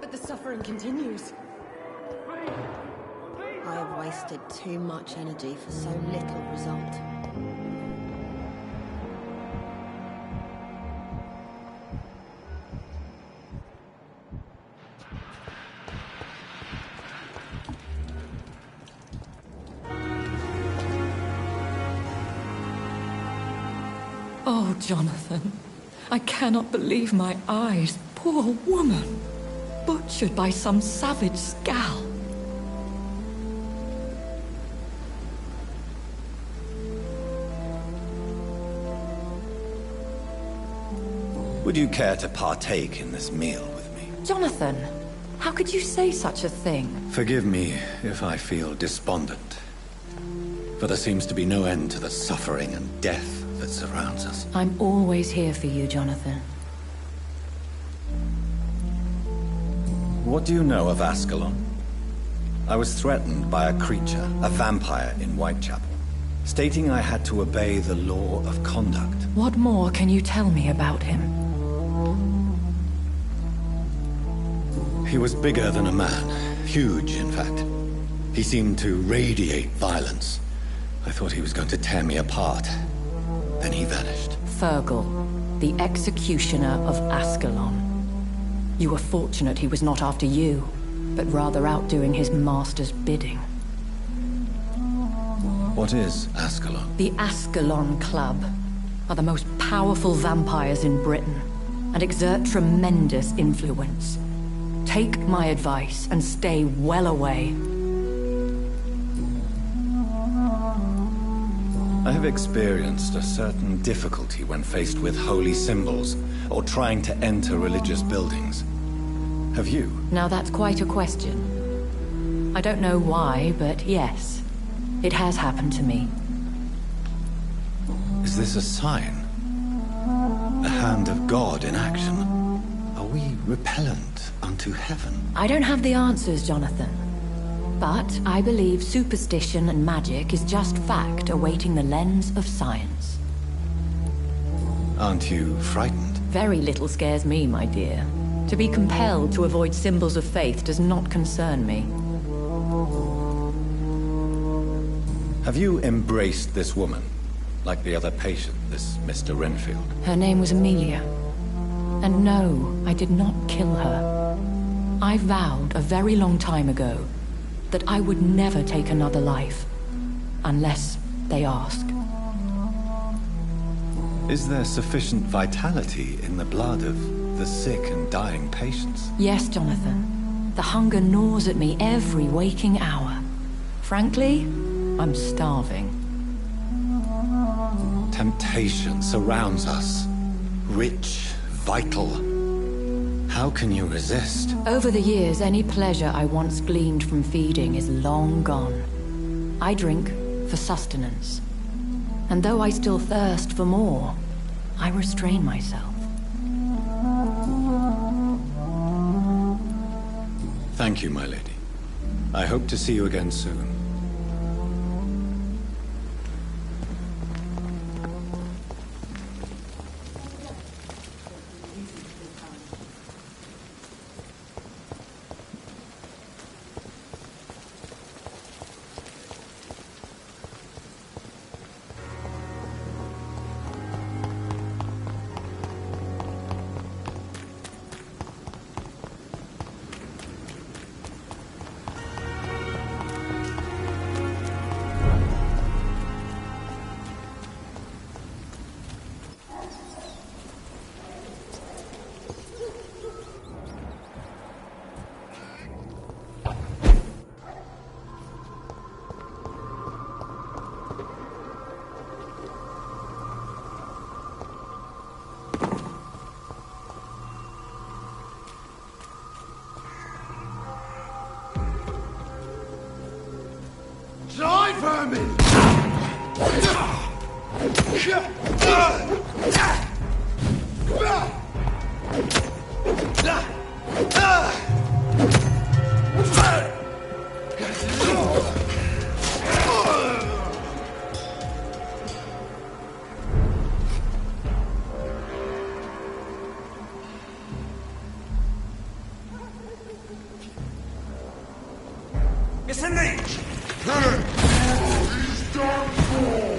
But the suffering continues. I have wasted too much energy for so little result. Oh, Jonathan, I cannot believe my eyes. Poor woman, butchered by some savage scowl. Would you care to partake in this meal with me? Jonathan, how could you say such a thing? Forgive me if I feel despondent, for there seems to be no end to the suffering and death that surrounds us. I'm always here for you, Jonathan. What do you know of Ascalon? I was threatened by a creature, a vampire in Whitechapel, stating I had to obey the law of conduct. What more can you tell me about him? He was bigger than a man. Huge, in fact. He seemed to radiate violence. I thought he was going to tear me apart. Then he vanished. Fergal, the executioner of Ascalon. You were fortunate he was not after you, but rather out doing his master's bidding. What is Ascalon? The Ascalon Club are the most powerful vampires in Britain and exert tremendous influence. Take my advice and stay well away. I have experienced a certain difficulty when faced with holy symbols or trying to enter religious buildings. Have you? Now that's quite a question. I don't know why, but yes, it has happened to me. Is this a sign? A hand of God in action? Are we repellent unto heaven? I don't have the answers, Jonathan. But I believe superstition and magic is just fact awaiting the lens of science. Aren't you frightened? Very little scares me, my dear. To be compelled to avoid symbols of faith does not concern me. Have you embraced this woman? Like the other patient, this Mr. Renfield? Her name was Amelia. And no, I did not kill her. I vowed a very long time ago that I would never take another life, unless they ask. Is there sufficient vitality in the blood of the sick and dying patients? Yes, Jonathan. The hunger gnaws at me every waking hour. Frankly, I'm starving. Temptation surrounds us. Rich, vital. How can you resist? Over the years, any pleasure I once gleaned from feeding is long gone. I drink for sustenance. And though I still thirst for more, I restrain myself. Thank you, my lady. I hope to see you again soon. Die, vermin! Disengage! He's done for!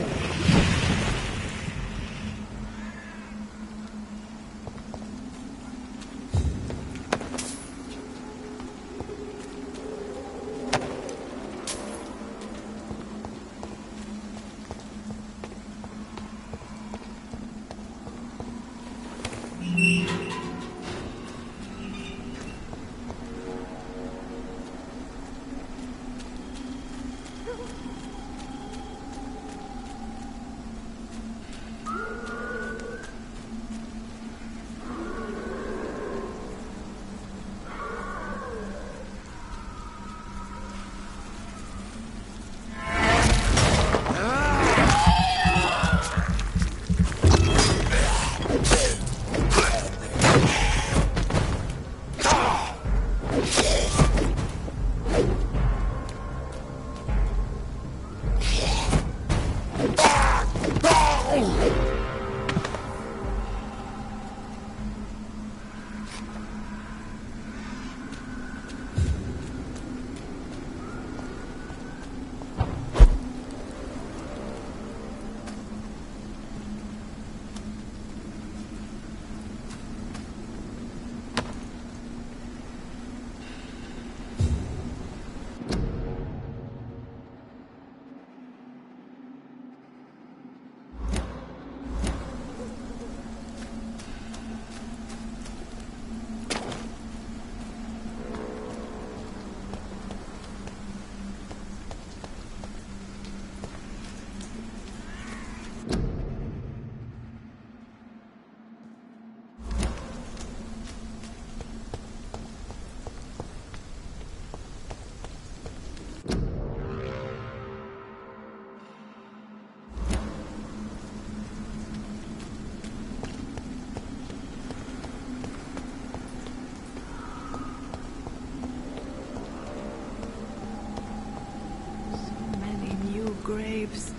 Graves.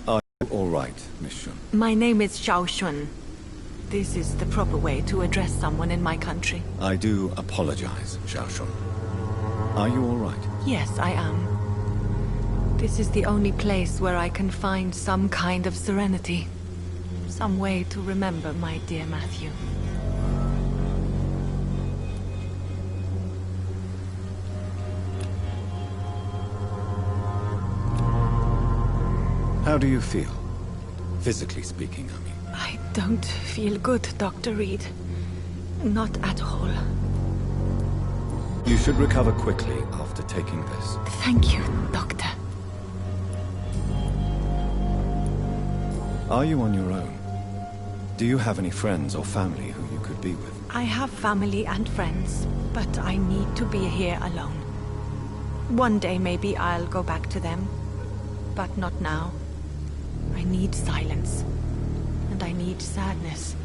Are you all right, Miss Shun? My name is Xiao Shun. This is the proper way to address someone in my country. I do apologize, Xiao Shun. Are you all right? Yes, I am. This is the only place where I can find some kind of serenity. Some way to remember my dear Matthew. How do you feel? Physically speaking, I mean. I don't feel good, Dr. Reed. Not at all. You should recover quickly after taking this. Thank you, Doctor. Are you on your own? Do you have any friends or family who you could be with? I have family and friends, but I need to be here alone. One day maybe I'll go back to them, but not now. I need silence, and I need sadness.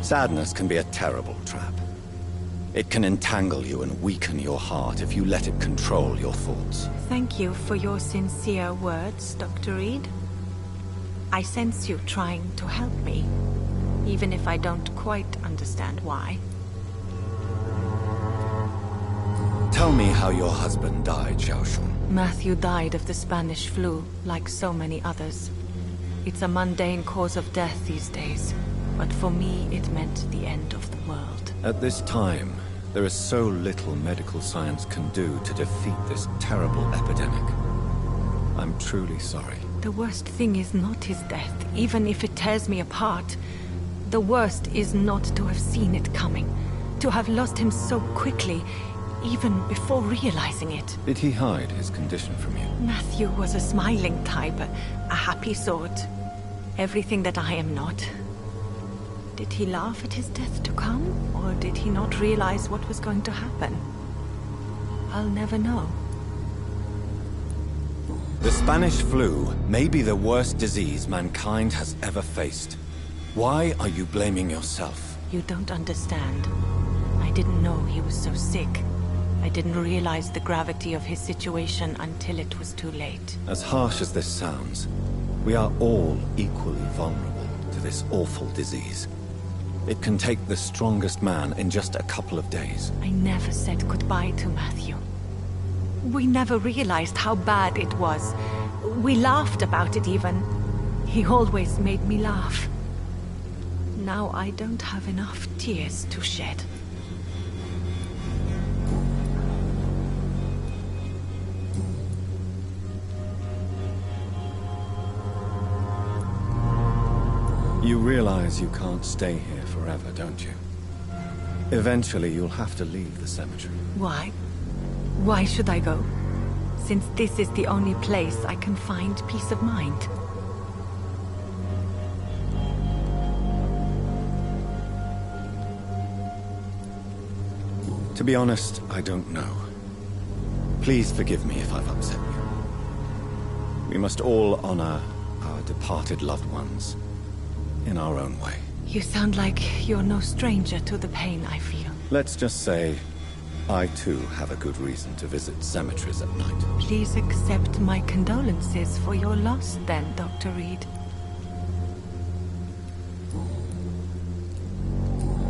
Sadness can be a terrible trap. It can entangle you and weaken your heart if you let it control your thoughts. Thank you for your sincere words, Dr. Reed. I sense you trying to help me, even if I don't quite understand why. Tell me how your husband died, Xiao Shun. Matthew died of the Spanish flu, like so many others. It's a mundane cause of death these days, but for me it meant the end of the world. At this time, there is so little medical science can do to defeat this terrible epidemic. I'm truly sorry. The worst thing is not his death, even if it tears me apart. The worst is not to have seen it coming, to have lost him so quickly, even before realizing it. Did he hide his condition from you? Matthew was a smiling type, a happy sort. Everything that I am not. Did he laugh at his death to come, or did he not realize what was going to happen? I'll never know. The Spanish flu may be the worst disease mankind has ever faced. Why are you blaming yourself? You don't understand. I didn't know he was so sick. I didn't realize the gravity of his situation until it was too late. As harsh as this sounds, we are all equally vulnerable. this awful disease. It can take the strongest man in just a couple of days. I never said goodbye to Matthew. We never realized how bad it was. We laughed about it even. He always made me laugh. Now I don't have enough tears to shed. You realize you can't stay here forever, don't you? Eventually you'll have to leave the cemetery. Why? Why should I go? Since this is the only place I can find peace of mind. To be honest, I don't know. Please forgive me if I've upset you. We must all honor our departed loved ones in our own way. You sound like you're no stranger to the pain I feel. Let's just say, I too have a good reason to visit cemeteries at night. Please accept my condolences for your loss then, Dr. Reed.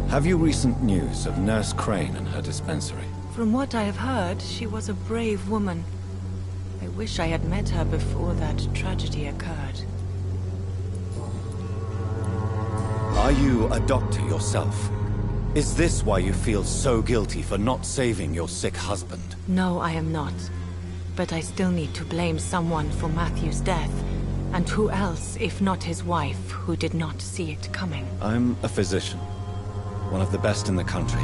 Have you recent news of Nurse Crane and her dispensary? From what I have heard, she was a brave woman. I wish I had met her before that tragedy occurred. Are you a doctor yourself? Is this why you feel so guilty for not saving your sick husband? No, I am not. But I still need to blame someone for Matthew's death. And who else, if not his wife, who did not see it coming? I'm a physician, one of the best in the country.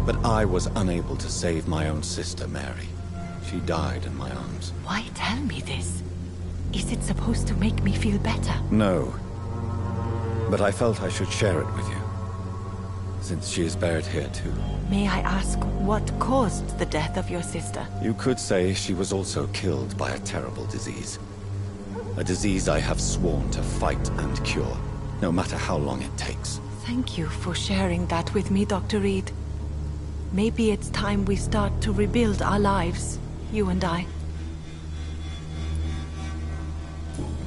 But I was unable to save my own sister, Mary. She died in my arms. Why tell me this? Is it supposed to make me feel better? No. But I felt I should share it with you, since she is buried here too. May I ask what caused the death of your sister? You could say she was also killed by a terrible disease. A disease I have sworn to fight and cure, no matter how long it takes. Thank you for sharing that with me, Dr. Reed. Maybe it's time we start to rebuild our lives, you and I.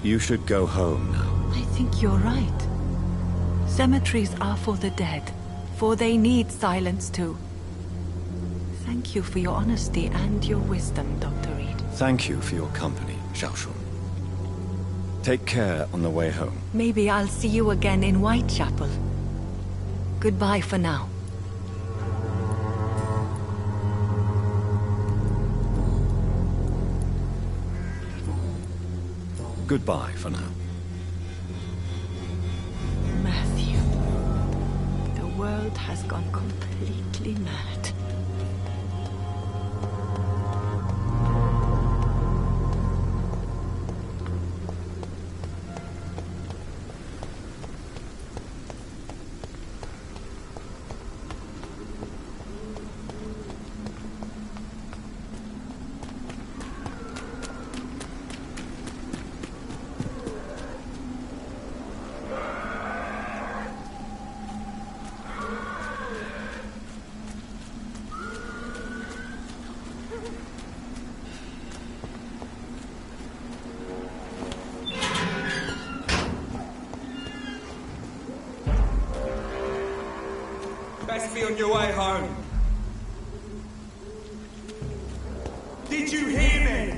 You should go home now. I think you're right. Cemeteries are for the dead, for they need silence too. Thank you for your honesty and your wisdom, Dr. Reed. Thank you for your company, Xiaoshun. Take care on the way home. Maybe I'll see you again in Whitechapel. Goodbye for now. Goodbye for now. Matthew. The world has gone completely mad. Best be on your way home. Did you hear me?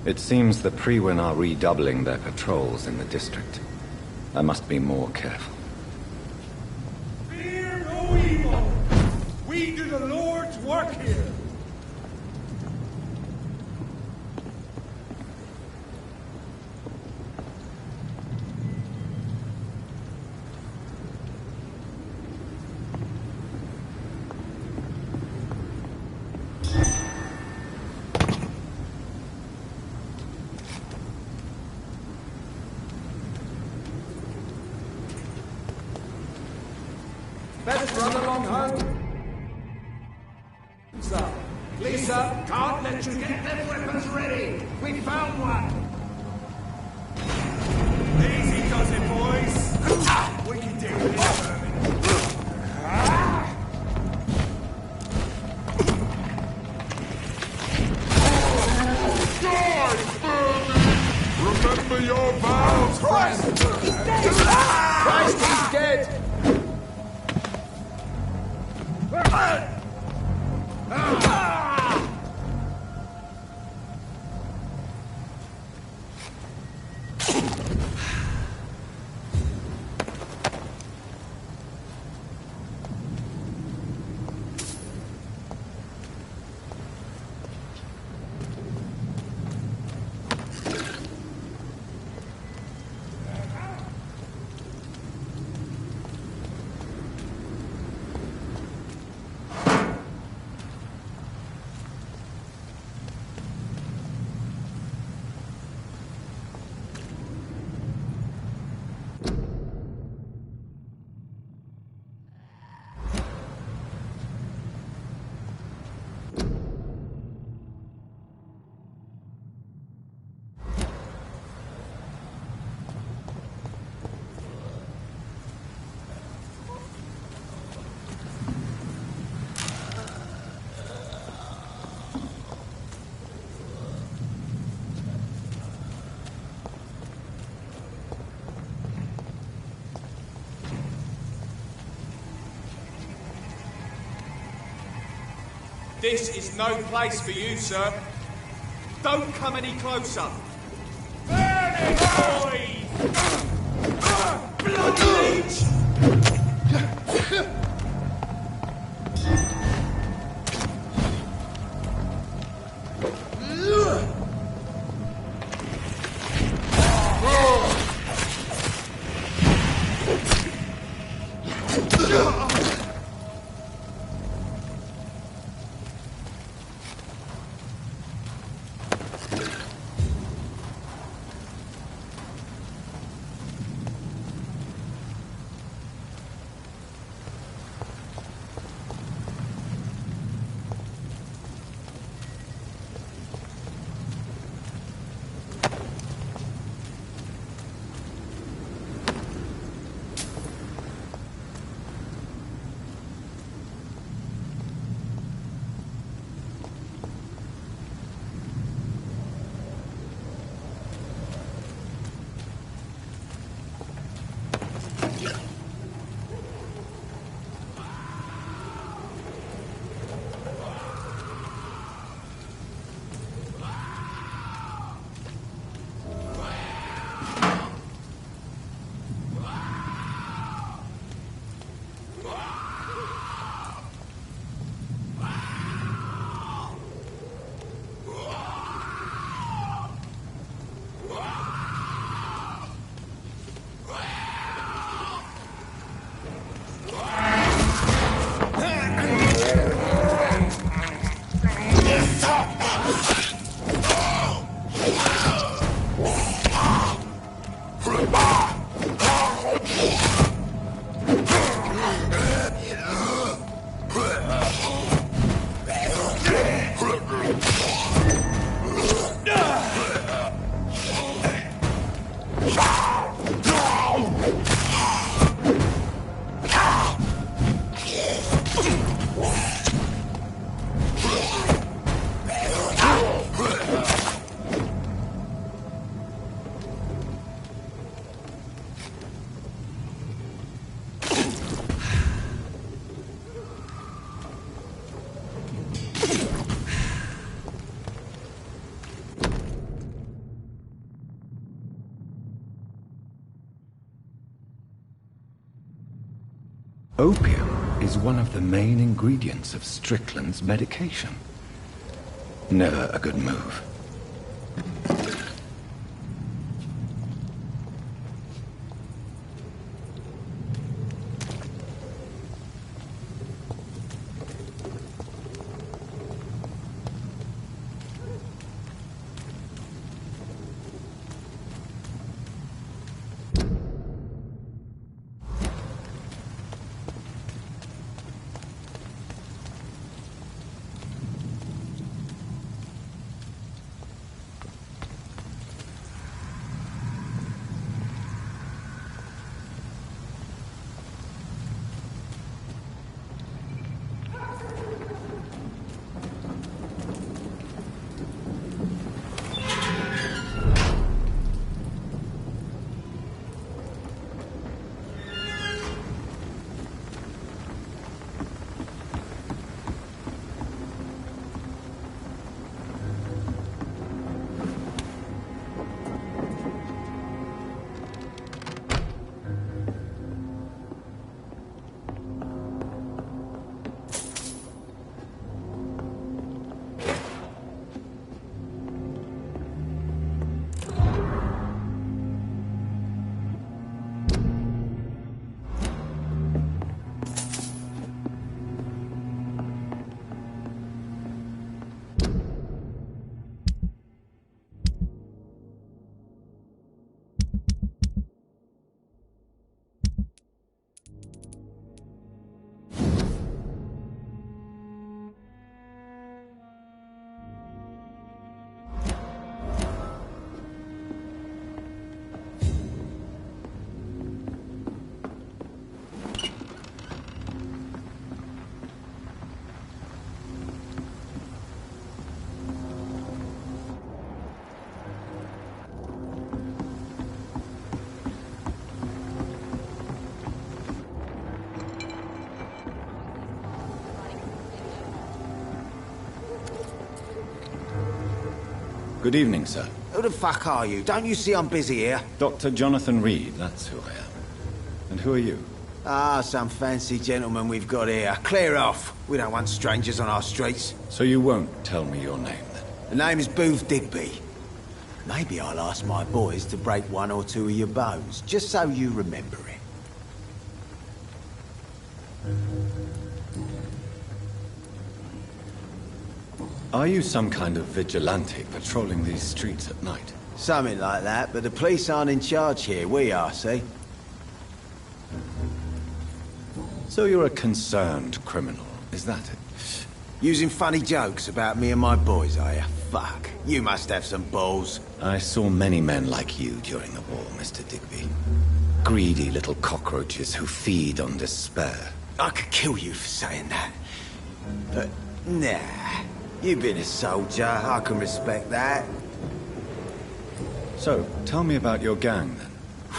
It seems the Priwen are redoubling their patrols in the district. I must be more careful. Fear no evil! We do the Lord's work here! Let's run along home. Lisa, can't let you get them weapons ready. We found one. Easy does it, boys. We can deal with this vermin. Remember your vows, Christ! He's dead! Christ, he's dead! This is no place for you, sir. Don't come any closer. Burn it, boys! Blood leech! Opium is one of the main ingredients of Strickland's medication. Never a good move. Good evening, sir. Who the fuck are you? Don't you see I'm busy here? Dr. Jonathan Reed, that's who I am. And who are you? Ah, some fancy gentleman we've got here. Clear off. We don't want strangers on our streets. So you won't tell me your name, then? The name is Booth Digby. Maybe I'll ask my boys to break one or two of your bones, just so you remember it. Are you some kind of vigilante patrolling these streets at night? Something like that, but the police aren't in charge here. We are, see? So you're a concerned criminal, is that it? Using funny jokes about me and my boys, are you? Fuck. You must have some balls. I saw many men like you during the war, Mr. Digby. Greedy little cockroaches who feed on despair. I could kill you for saying that. But, nah. You've been a soldier. I can respect that. So, tell me about your gang, then.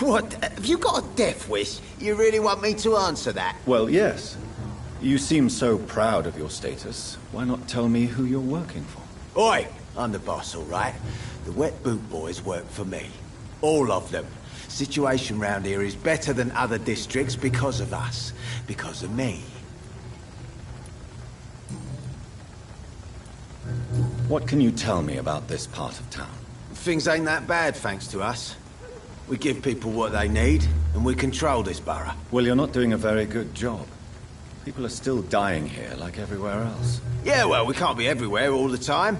What? Have you got a death wish? You really want me to answer that? Well, yes. You seem so proud of your status. Why not tell me who you're working for? Oi! I'm the boss, all right? The Wet Boot Boys work for me. All of them. Situation round here is better than other districts because of us. Because of me. What can you tell me about this part of town? Things ain't that bad, thanks to us. We give people what they need, and we control this borough. Well, you're not doing a very good job. People are still dying here, like everywhere else. Yeah, well, we can't be everywhere all the time.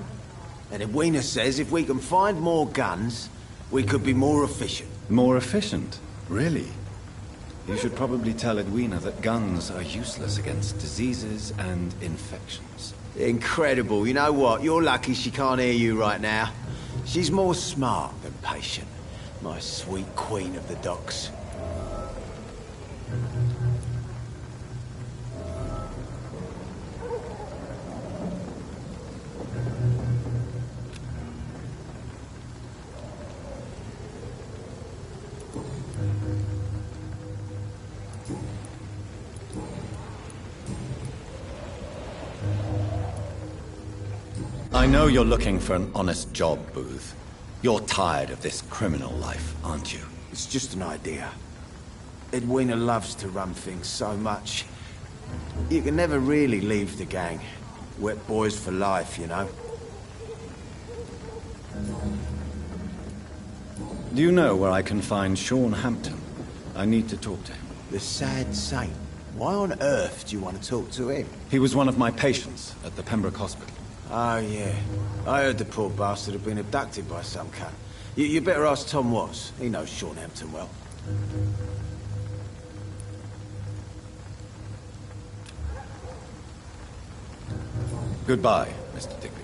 And Edwina says if we can find more guns, we could be more efficient. More efficient? Really? You should probably tell Edwina that guns are useless against diseases and infections. Incredible. You know what? You're lucky she can't hear you right now. She's more smart than patient. My sweet queen of the docks. I know you're looking for an honest job, Booth. You're tired of this criminal life, aren't you? It's just an idea. Edwina loves to run things so much. You can never really leave the gang. Wet boys for life, you know. Do you know where I can find Sean Hampton? I need to talk to him. The sad saint. Why on earth do you want to talk to him? He was one of my patients at the Pembroke Hospital. Oh, yeah. I heard the poor bastard had been abducted by some cunt. You better ask Tom Watts. He knows Sean Hampton well. Goodbye, Mr. Digby.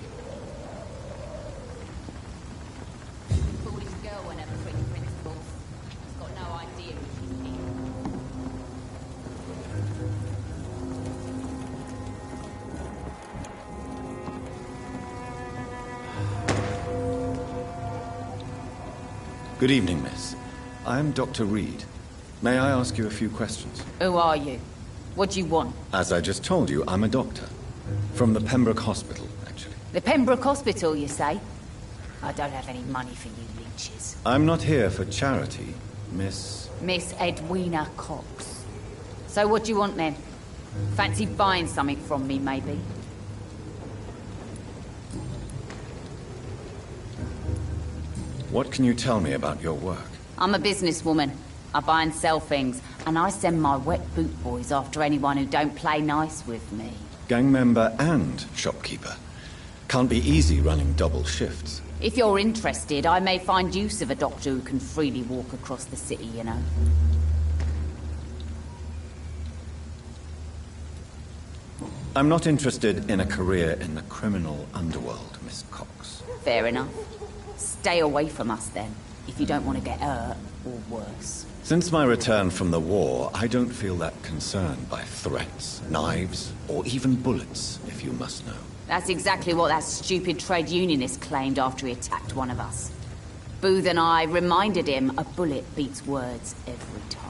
Foolish girl whenever pretty principles. She's got no idea who she's being. Good evening, miss. I'm Dr. Reed. May I ask you a few questions? Who are you? What do you want? As I just told you, I'm a doctor. From the Pembroke Hospital, actually. The Pembroke Hospital, you say? I don't have any money for you leeches. I'm not here for charity, Miss... Miss Edwina Cox. So what do you want then? Fancy buying something from me, maybe? What can you tell me about your work? I'm a businesswoman. I buy and sell things, and I send my wet boot boys after anyone who don't play nice with me. Gang member and shopkeeper. Can't be easy running double shifts. If you're interested, I may find use of a doctor who can freely walk across the city, you know. I'm not interested in a career in the criminal underworld, Miss Cox. Fair enough. Stay away from us then, if you don't want to get hurt, or worse. Since my return from the war, I don't feel that concerned by threats, knives, or even bullets, if you must know. That's exactly what that stupid trade unionist claimed after he attacked one of us. Booth and I reminded him a bullet beats words every time.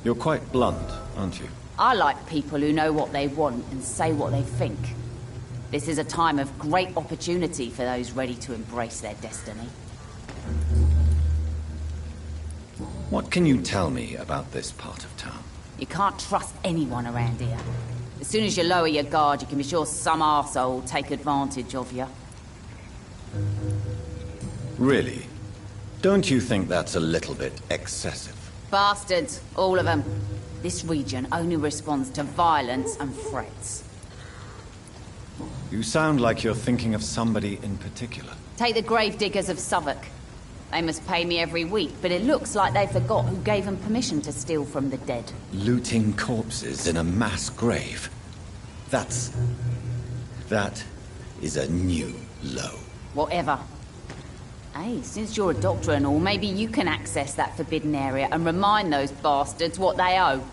You're quite blunt, aren't you? I like people who know what they want and say what they think. This is a time of great opportunity for those ready to embrace their destiny. What can you tell me about this part of town? You can't trust anyone around here. As soon as you lower your guard, you can be sure some arsehole will take advantage of you. Really? Don't you think that's a little bit excessive? Bastards, all of them. This region only responds to violence and threats. You sound like you're thinking of somebody in particular. Take the gravediggers of Southwark. They must pay me every week, but it looks like they forgot who gave them permission to steal from the dead. Looting corpses in a mass grave. That is a new low. Whatever. Hey, since you're a doctor and all, maybe you can access that forbidden area and remind those bastards what they owe.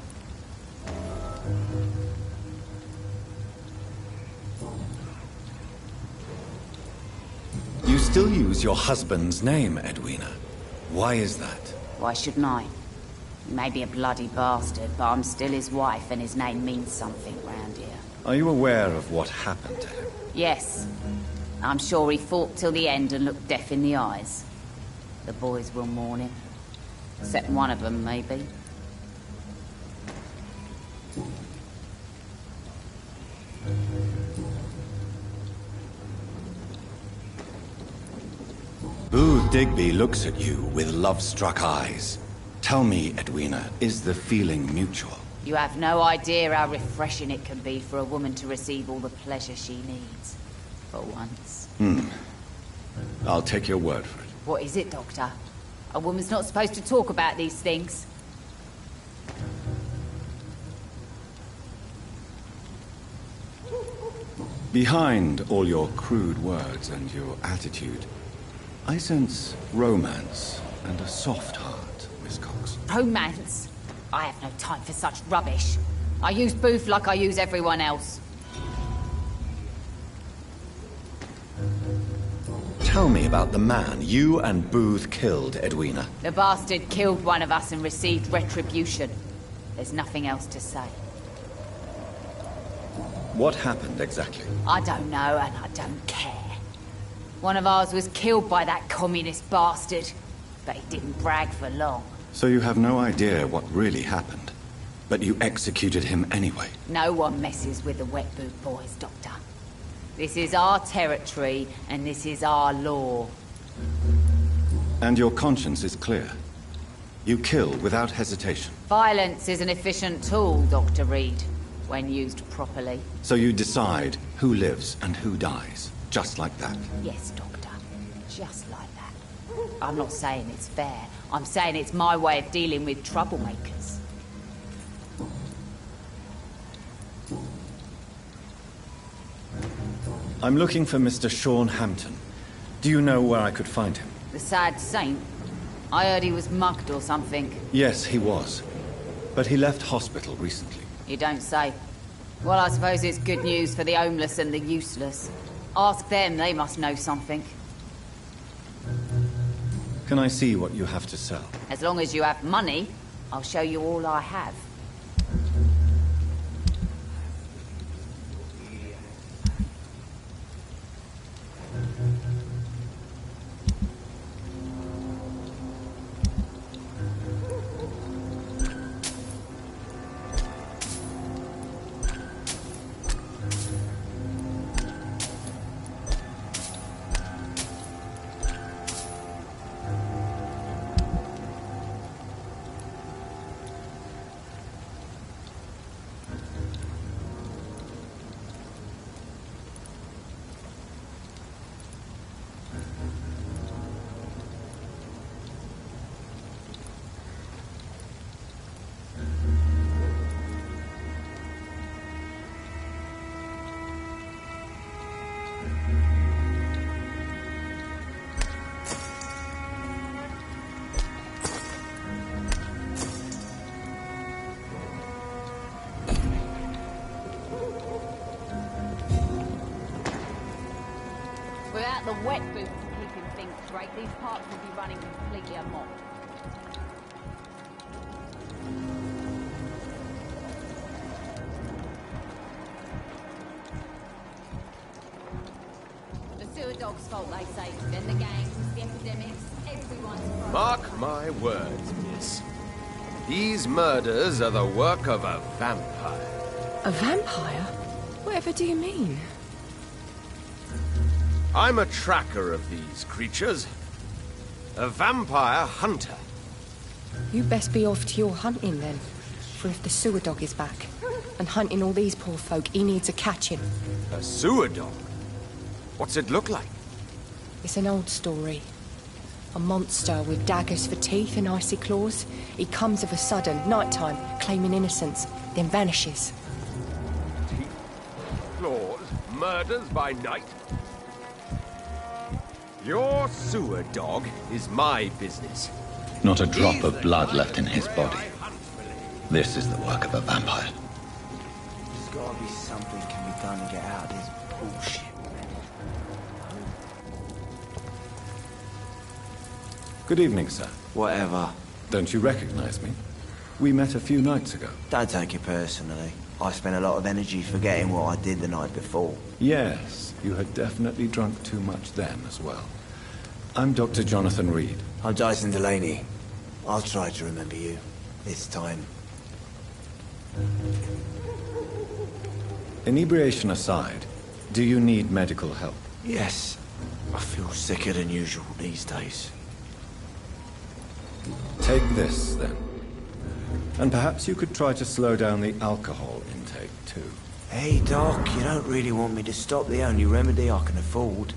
You still use your husband's name, Edwina. Why is that? Why shouldn't I? He may be a bloody bastard, but I'm still his wife and his name means something round here. Are you aware of what happened to him? Yes. I'm sure he fought till the end and looked death in the eyes. The boys will mourn him. Except one of them, maybe. Booth Digby looks at you with love-struck eyes. Tell me, Edwina, is the feeling mutual? You have no idea how refreshing it can be for a woman to receive all the pleasure she needs. For once. I'll take your word for it. What is it, Doctor? A woman's not supposed to talk about these things. Behind all your crude words and your attitude, I sense romance and a soft heart, Miss Cox. Romance? I have no time for such rubbish. I use Booth like I use everyone else. Tell me about the man you and Booth killed, Edwina. The bastard killed one of us and received retribution. There's nothing else to say. What happened exactly? I don't know, and I don't care. One of ours was killed by that communist bastard. but he didn't brag for long. So you have no idea what really happened, but you executed him anyway. No one messes with the Wet Boot Boys, Doctor. This is our territory, and this is our law. And your conscience is clear. You kill without hesitation. Violence is an efficient tool, Dr. Reed, when used properly. So you decide who lives and who dies, just like that. Yes, Doctor. Just like that. I'm not saying it's fair. I'm saying it's my way of dealing with troublemakers. I'm looking for Mr. Sean Hampton. Do you know where I could find him? The sad saint? I heard he was mugged or something. Yes, he was. But he left hospital recently. You don't say. Well, I suppose it's good news for the homeless and the useless. Ask them, they must know something. Can I see what you have to sell? As long as you have money, I'll show you all I have. Without the wet boots keeping things straight, these parts will be running completely amok. The sewer dog's fault, they say. Then the gangs, the epidemics, everyone's fault. Mark my words, miss. These murders are the work of a vampire. A vampire? Whatever do you mean? I'm a tracker of these creatures. A vampire hunter. You best be off to your hunting then. For if the sewer dog is back, and hunting all these poor folk, he needs a catching. A sewer dog? What's it look like? It's an old story. A monster with daggers for teeth and icy claws. He comes of a sudden, nighttime, claiming innocence, then vanishes. Teeth, claws, murders by night? Your sewer dog is my business. Not a drop of blood left in his body. This is the work of a vampire. There's gotta be something can be done to get out of this bullshit. Good evening, sir. Whatever. Don't you recognize me? We met a few nights ago. Don't take it personally. I spent a lot of energy forgetting what I did the night before. Yes, you had definitely drunk too much then as well. I'm Dr. Jonathan Reed. I'm Dyson Delaney. I'll try to remember you. This time. Inebriation aside, do you need medical help? Yes. I feel sicker than usual these days. Take this, then. And perhaps you could try to slow down the alcohol intake, too. Hey, Doc, you don't really want me to stop the only remedy I can afford.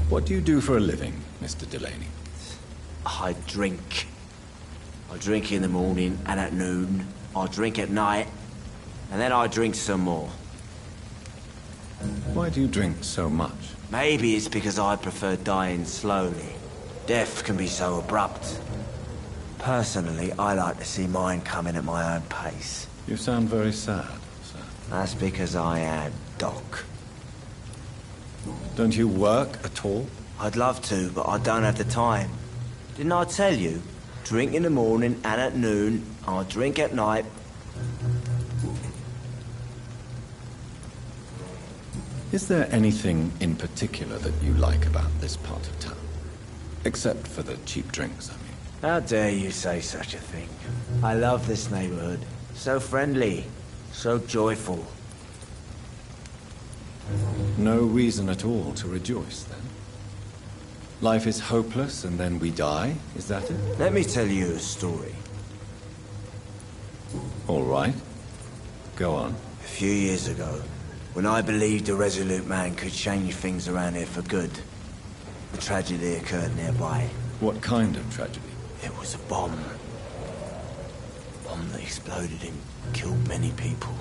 What do you do for a living, Mr. Delaney? I drink. I drink in the morning and at noon. I drink at night. And then I drink some more. Why do you drink so much? Maybe it's because I prefer dying slowly. Death can be so abrupt. Personally, I like to see mine coming at my own pace. You sound very sad, sir. That's because I am, Doc. Don't you work at all? I'd love to, but I don't have the time. Didn't I tell you? Drink in the morning and at noon. I drink at night. Is there anything in particular that you like about this part of town? Except for the cheap drinks, I mean. How dare you say such a thing? I love this neighborhood. So friendly, so joyful. No reason at all to rejoice, then? Life is hopeless and then we die, is that it? Let me tell you a story. All right. Go on. A few years ago, when I believed a resolute man could change things around here for good, a tragedy occurred nearby. What kind of tragedy? It was a bomb. A bomb that exploded and killed many people.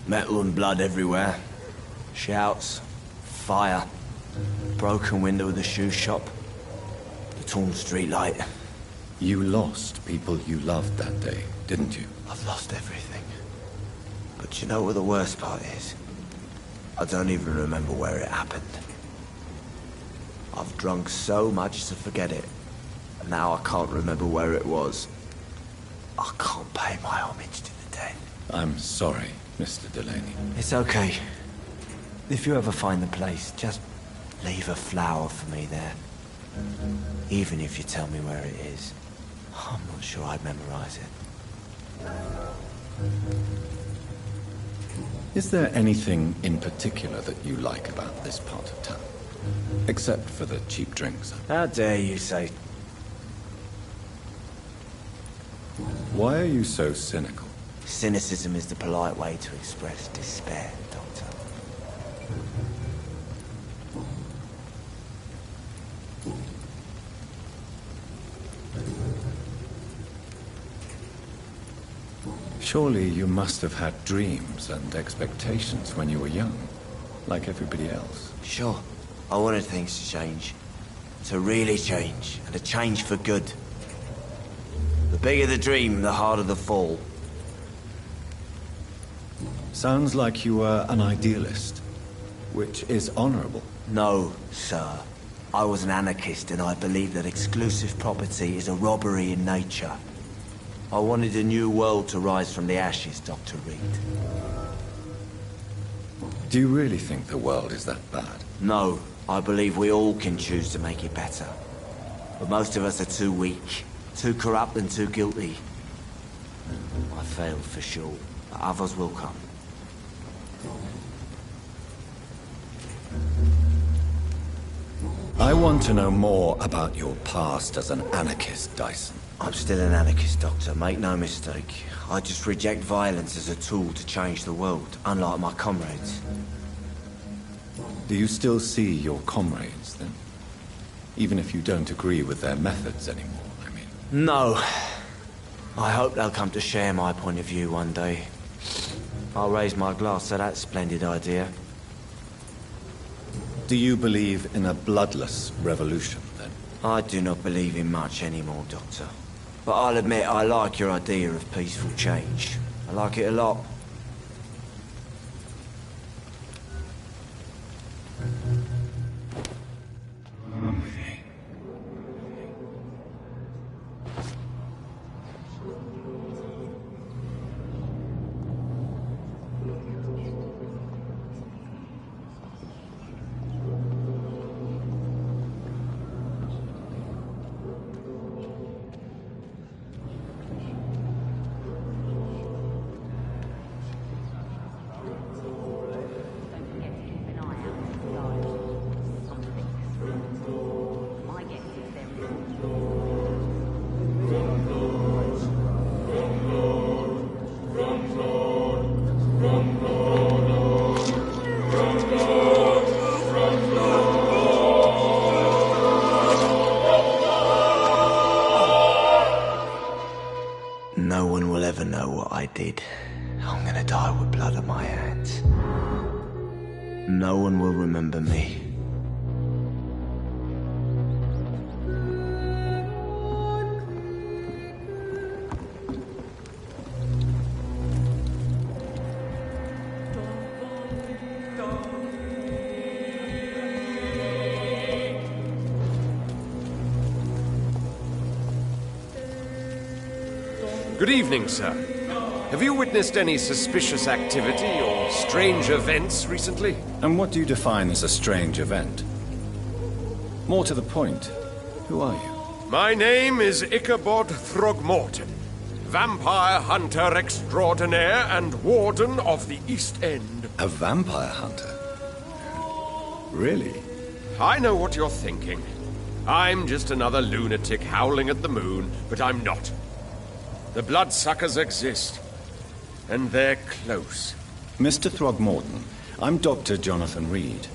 Metal and blood everywhere. Shouts, fire, broken window of the shoe shop, the torn street light. You lost people you loved that day, didn't you? I've lost everything. But you know what the worst part is? I don't even remember where it happened. I've drunk so much to forget it. And now I can't remember where it was. I can't pay my homage to the dead. I'm sorry, Mr. Delaney. It's okay. If you ever find the place, just leave a flower for me there. Even if you tell me where it is. I'm not sure I'd memorize it. Is there anything in particular that you like about this part of town? Except for the cheap drinks. How dare you say... Why are you so cynical? Cynicism is the polite way to express despair, Doctor. Surely you must have had dreams and expectations when you were young, like everybody else. Sure. I wanted things to change. To really change, and to change for good. The bigger the dream, the harder the fall. Sounds like you were an idealist, which is honorable. No, sir. I was an anarchist, and I believed that exclusive property is a robbery in nature. I wanted a new world to rise from the ashes, Dr. Reed. Do you really think the world is that bad? No, I believe we all can choose to make it better. But most of us are too weak, too corrupt and too guilty. I failed for sure, but others will come. I want to know more about your past as an anarchist, Dyson. I'm still an anarchist, Doctor, make no mistake. I just reject violence as a tool to change the world, unlike my comrades. Do you still see your comrades, then? Even if you don't agree with their methods anymore, I mean. No. I hope they'll come to share my point of view one day. I'll raise my glass to that splendid idea. Do you believe in a bloodless revolution, then? I do not believe in much anymore, Doctor. But I'll admit I like your idea of peaceful change. I like it a lot. No one will ever know what I did. I'm gonna die with blood on my hands. No one will remember me. Good evening, sir. Have you witnessed any suspicious activity or strange events recently? And what do you define as a strange event? More to the point, who are you? My name is Ichabod Throgmorton, vampire hunter extraordinaire and warden of the East End. A vampire hunter? Really? I know what you're thinking. I'm just another lunatic howling at the moon, but I'm not. The bloodsuckers exist, and they're close. Mr. Throgmorton, I'm Dr. Jonathan Reed.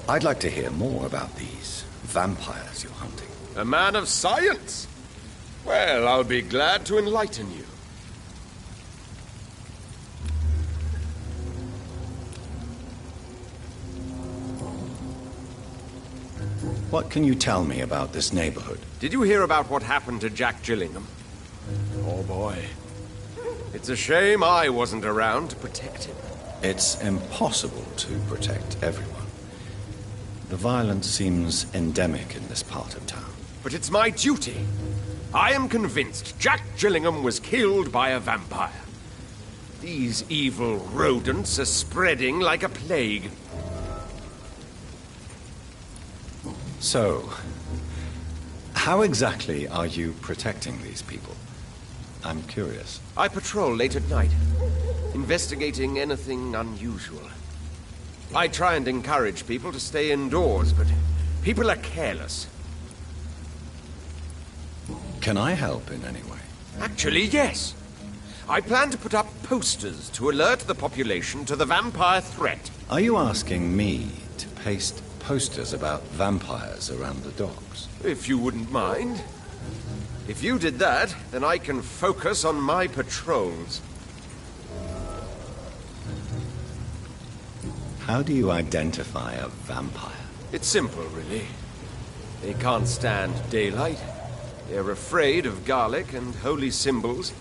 I'd like to hear more about these vampires you're hunting. A man of science? Well, I'll be glad to enlighten you. What can you tell me about this neighborhood? Did you hear about what happened to Jack Gillingham? Oh boy. It's a shame I wasn't around to protect him. It's impossible to protect everyone. The violence seems endemic in this part of town. But it's my duty. I am convinced Jack Gillingham was killed by a vampire. These evil rodents are spreading like a plague. So, how exactly are you protecting these people? I'm curious. I patrol late at night, investigating anything unusual. I try and encourage people to stay indoors, but people are careless. Can I help in any way? Actually, yes. I plan to put up posters to alert the population to the vampire threat. Are you asking me to paste posters about vampires around the docks? If you wouldn't mind. If you did that, then I can focus on my patrols. How do you identify a vampire? It's simple, really. They can't stand daylight. They're afraid of garlic and holy symbols.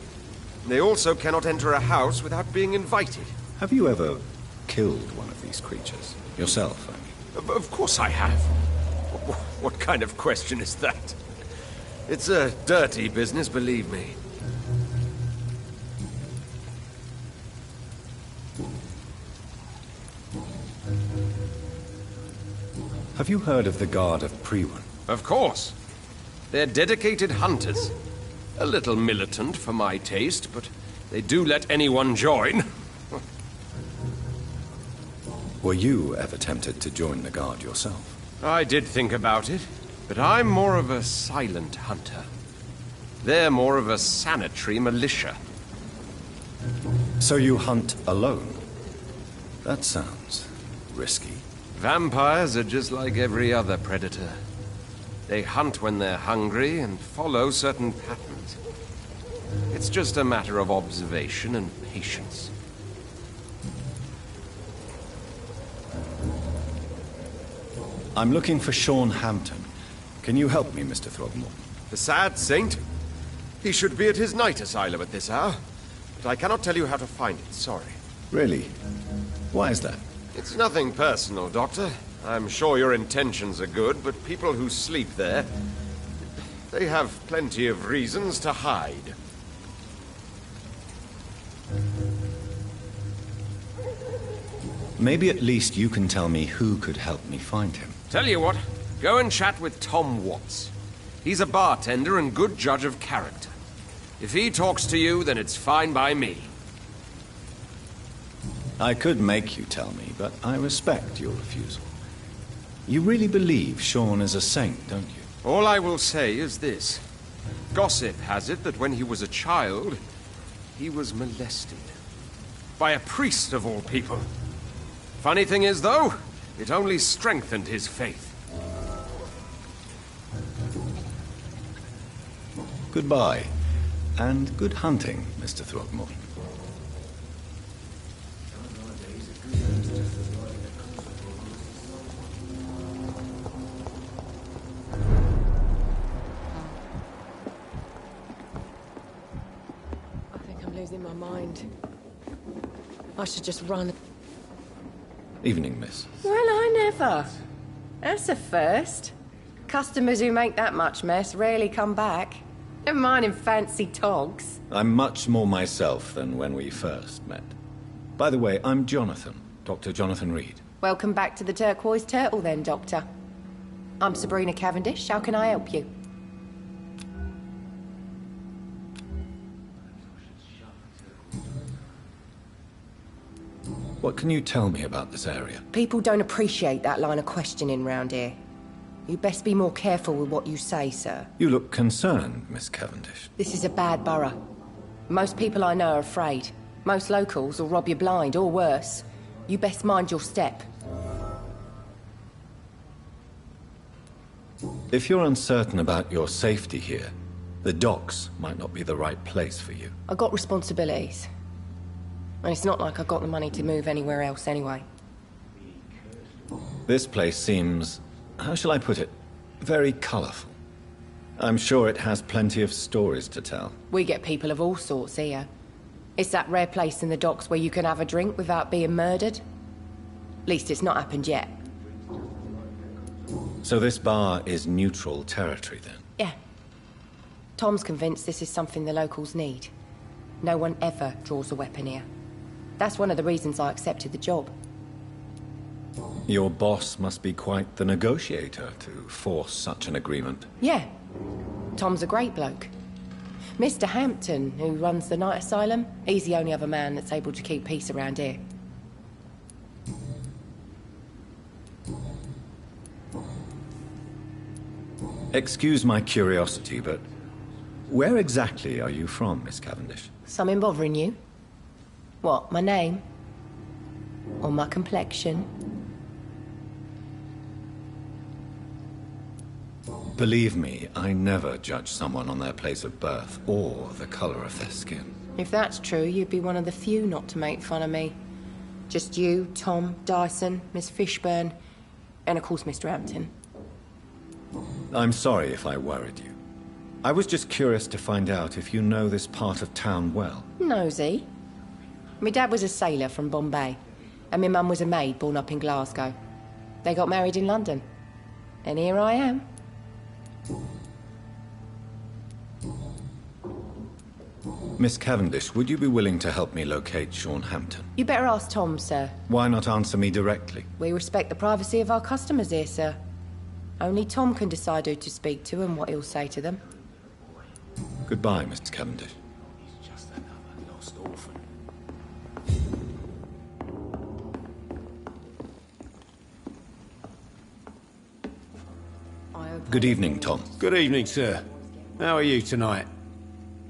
They also cannot enter a house without being invited. Have you ever killed one of these creatures? Yourself, I mean. Of course I have. What kind of question is that? It's a dirty business, believe me. Have you heard of the Guard of Priwen? Of course. They're dedicated hunters. A little militant for my taste, but they do let anyone join. Were you ever tempted to join the Guard yourself? I did think about it, but I'm more of a silent hunter. They're more of a sanitary militia. So you hunt alone? That sounds risky. Vampires are just like every other predator. They hunt when they're hungry and follow certain patterns. It's just a matter of observation and patience. I'm looking for Sean Hampton. Can you help me, Mr. Throgmorton? The sad saint? He should be at his night asylum at this hour. But I cannot tell you how to find it, sorry. Really? Why is that? It's nothing personal, Doctor. I'm sure your intentions are good, but people who sleep there, they have plenty of reasons to hide. Maybe at least you can tell me who could help me find him. Tell you what, go and chat with Tom Watts. He's a bartender and good judge of character. If he talks to you, then it's fine by me. I could make you tell me, but I respect your refusal. You really believe Sean is a saint, don't you? All I will say is this. Gossip has it that when he was a child, he was molested. By a priest of all people. Funny thing is, though, it only strengthened his faith. Goodbye, and good hunting, Mr. Throgmorton. I think I'm losing my mind. I should just run. Evening, miss. Well, I never. That's a first. Customers who make that much mess rarely come back. Never mind in fancy togs. I'm much more myself than when we first met. By the way, I'm Jonathan, Dr. Jonathan Reed. Welcome back to the Turquoise Turtle then, Doctor. I'm Sabrina Cavendish. How can I help you? What can you tell me about this area? People don't appreciate that line of questioning round here. You best be more careful with what you say, sir. You look concerned, Miss Cavendish. This is a bad borough. Most people I know are afraid. Most locals will rob you blind, or worse. You best mind your step. If you're uncertain about your safety here, the docks might not be the right place for you. I got responsibilities. And it's not like I got the money to move anywhere else anyway. This place seems, how shall I put it, very colorful. I'm sure it has plenty of stories to tell. We get people of all sorts here. It's that rare place in the docks where you can have a drink without being murdered. At least it's not happened yet. So this bar is neutral territory then? Yeah. Tom's convinced this is something the locals need. No one ever draws a weapon here. That's one of the reasons I accepted the job. Your boss must be quite the negotiator to force such an agreement. Yeah. Tom's a great bloke. Mr. Hampton, who runs the night asylum, he's the only other man that's able to keep peace around here. Excuse my curiosity, but where exactly are you from, Miss Cavendish? Something bothering you? What, my name? Or my complexion? Believe me, I never judge someone on their place of birth or the color of their skin. If that's true, you'd be one of the few not to make fun of me. Just you, Tom, Dyson, Miss Fishburne, and of course Mr. Hampton. I'm sorry if I worried you. I was just curious to find out if you know this part of town well. Nosy. My dad was a sailor from Bombay, and my mum was a maid born up in Glasgow. They got married in London. And here I am. Miss Cavendish, would you be willing to help me locate Sean Hampton? You better ask Tom, sir. Why not answer me directly? We respect the privacy of our customers here, sir. Only Tom can decide who to speak to and what he'll say to them. Goodbye, Mr. Cavendish. He's just another lost orphan. Good evening, Tom. Good evening, sir. How are you tonight?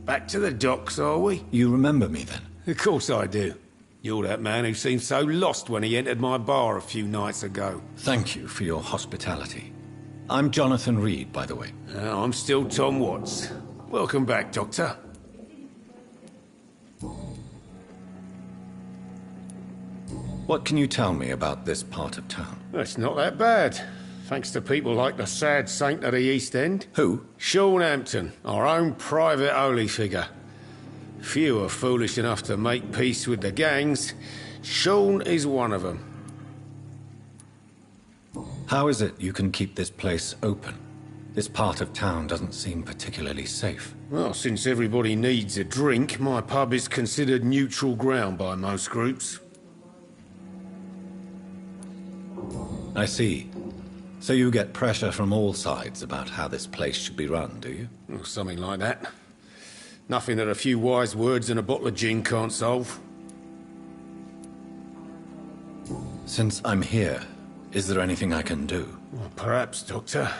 Back to the docks, are we? You remember me then? Of course I do. You're that man who seemed so lost when he entered my bar a few nights ago. Thank you for your hospitality. I'm Jonathan Reed, by the way. I'm still Tom Watts. Welcome back, Doctor. What can you tell me about this part of town? It's not that bad. Thanks to people like the sad saint of the East End. Who? Sean Hampton, our own private holy figure. Few are foolish enough to make peace with the gangs. Sean is one of them. How is it you can keep this place open? This part of town doesn't seem particularly safe. Well, since everybody needs a drink, my pub is considered neutral ground by most groups. I see. So you get pressure from all sides about how this place should be run, do you? Or something like that. Nothing that a few wise words and a bottle of gin can't solve. Since I'm here, is there anything I can do? Well, perhaps, Doctor.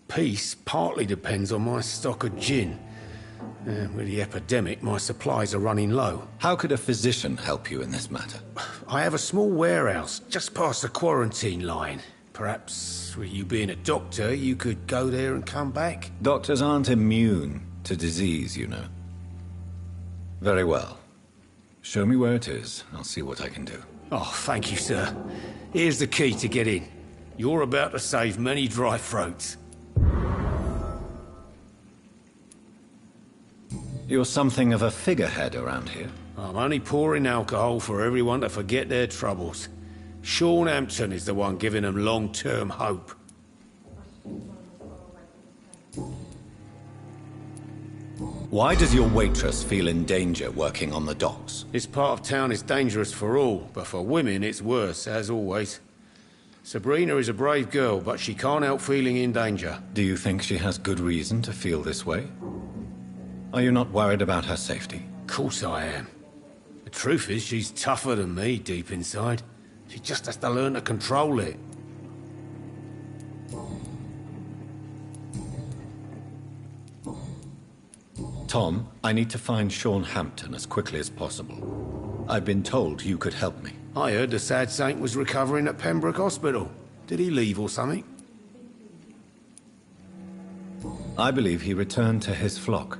Peace partly depends on my stock of gin. With the epidemic, my supplies are running low. How could a physician help you in this matter? I have a small warehouse just past the quarantine line. Perhaps, with you being a doctor, you could go there and come back? Doctors aren't immune to disease, you know. Very well. Show me where it is. I'll see what I can do. Oh, thank you, sir. Here's the key to get in. You're about to save many dry throats. You're something of a figurehead around here. I'm only pouring alcohol for everyone to forget their troubles. Sean Hampton is the one giving them long-term hope. Why does your waitress feel in danger working on the docks? This part of town is dangerous for all, but for women it's worse, as always. Sabrina is a brave girl, but she can't help feeling in danger. Do you think she has good reason to feel this way? Are you not worried about her safety? Of course I am. The truth is, she's tougher than me deep inside. She just has to learn to control it. Tom, I need to find Sean Hampton as quickly as possible. I've been told you could help me. I heard the sad saint was recovering at Pembroke Hospital. Did he leave or something? I believe he returned to his flock.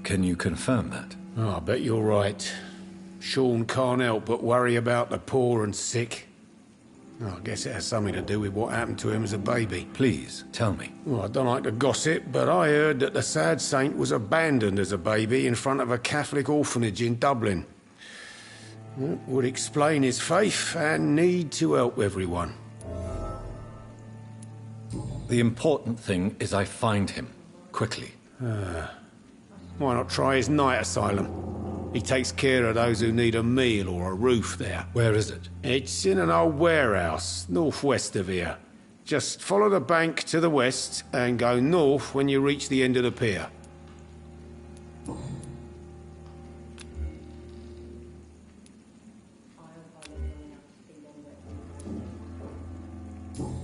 Can you confirm that? Oh, I bet you're right. Sean can't help but worry about the poor and sick. Oh, I guess it has something to do with what happened to him as a baby. Please, tell me. Well, I don't like to gossip, but I heard that the sad saint was abandoned as a baby in front of a Catholic orphanage in Dublin. That would explain his faith and need to help everyone. The important thing is I find him, quickly. Why not try his night asylum? He takes care of those who need a meal or a roof there. Where is it? It's in an old warehouse, northwest of here. Just follow the bank to the west and go north when you reach the end of the pier.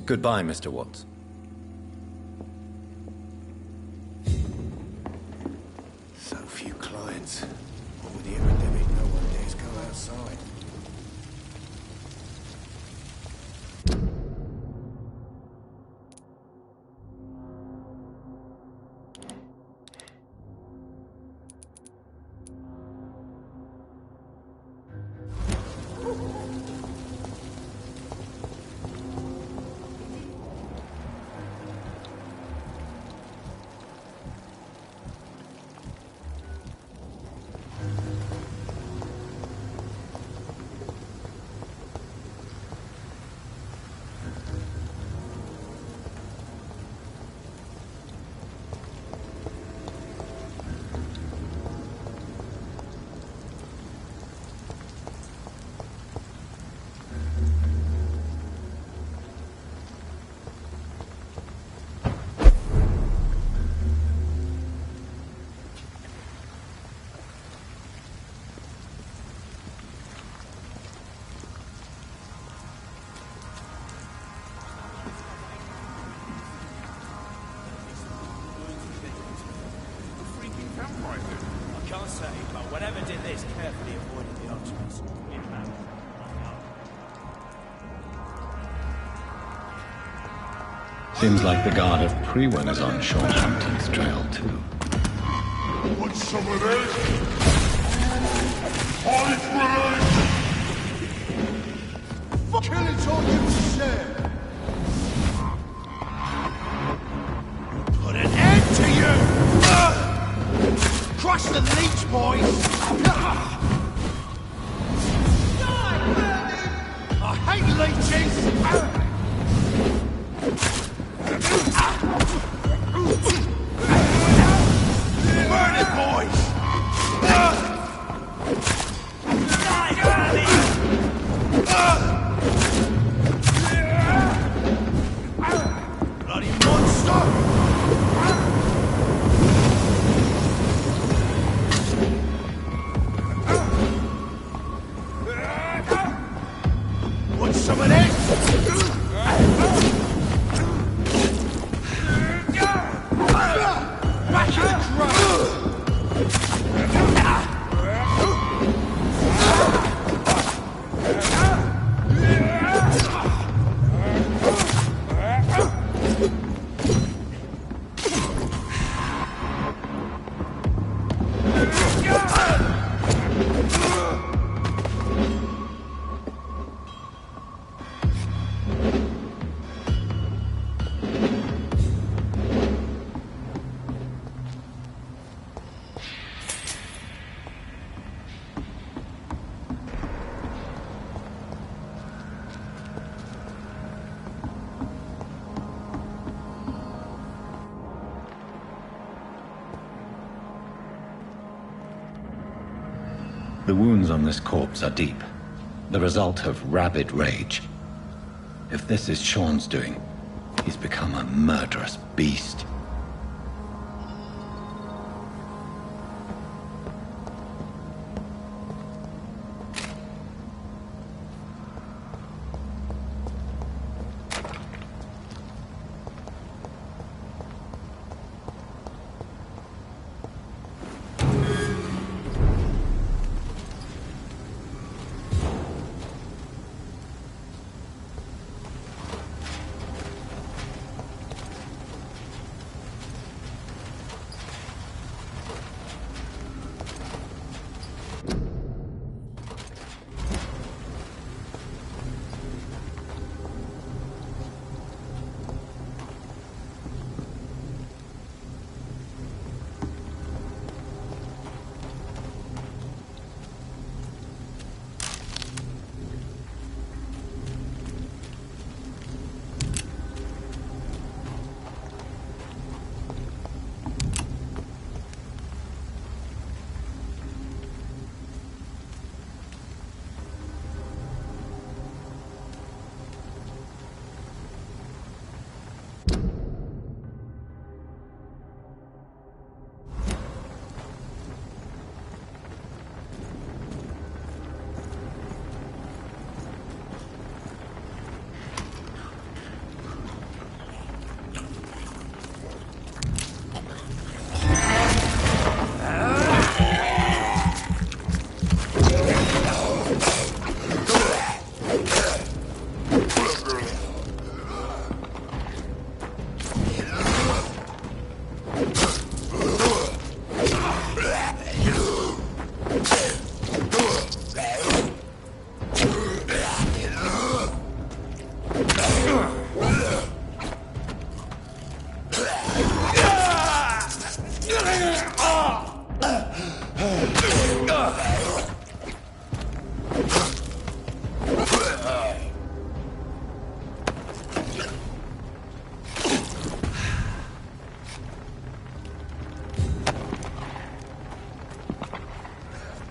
Goodbye, Mr. Watts. So few clients. What with the epidemic, no one dares go outside. I can't say, but whatever did this carefully avoided the archers. Seems like the guard of Prewen is on Sean Hampton's trail, too. Want some of this? High grade! Kill it or you share! Put an end to you! Crush the leech, boys! I hate leeches! Burn it, boys! Bloody monster! Want some of this? The wounds on this corpse are deep, the result of rabid rage. If this is Sean's doing, he's become a murderous beast.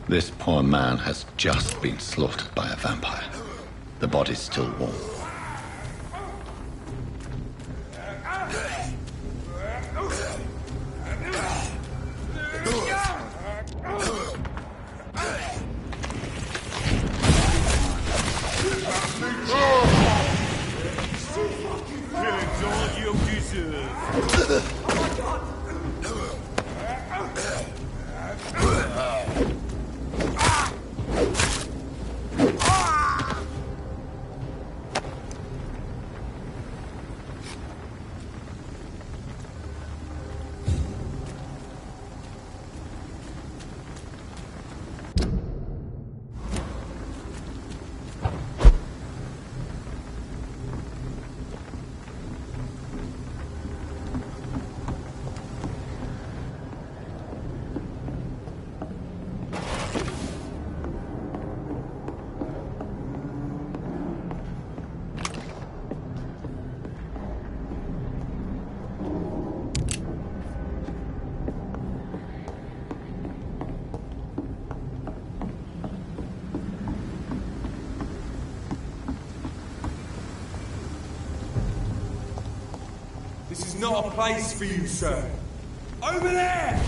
This poor man has just been slaughtered by a vampire. The body's still warm. This is not a place for you, sir. Over there!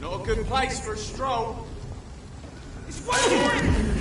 Not a good place for a stroll. It's waiting!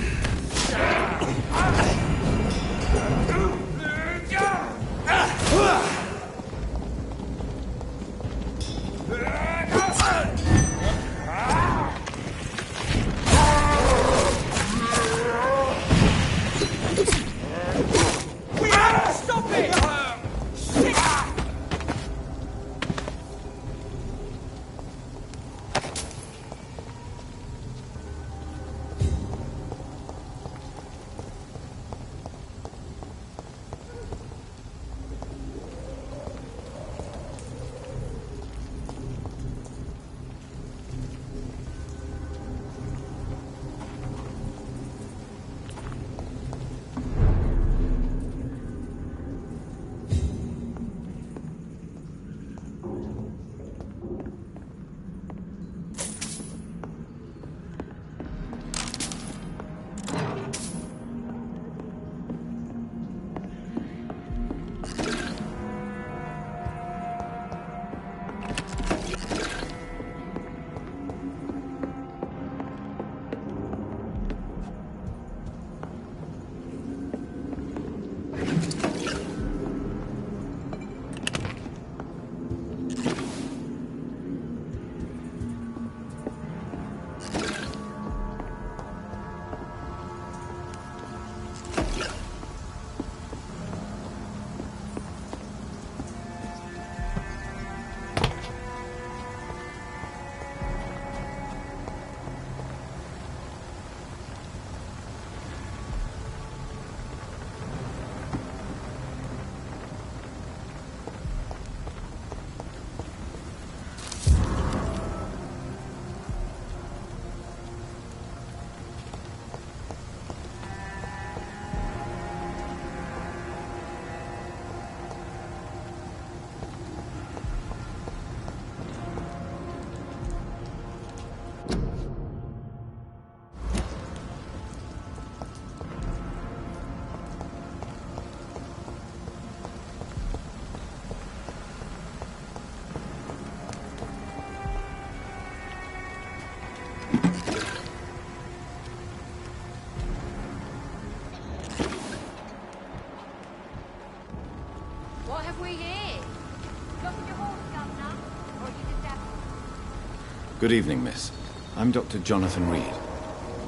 Good evening, miss. I'm Dr. Jonathan Reed.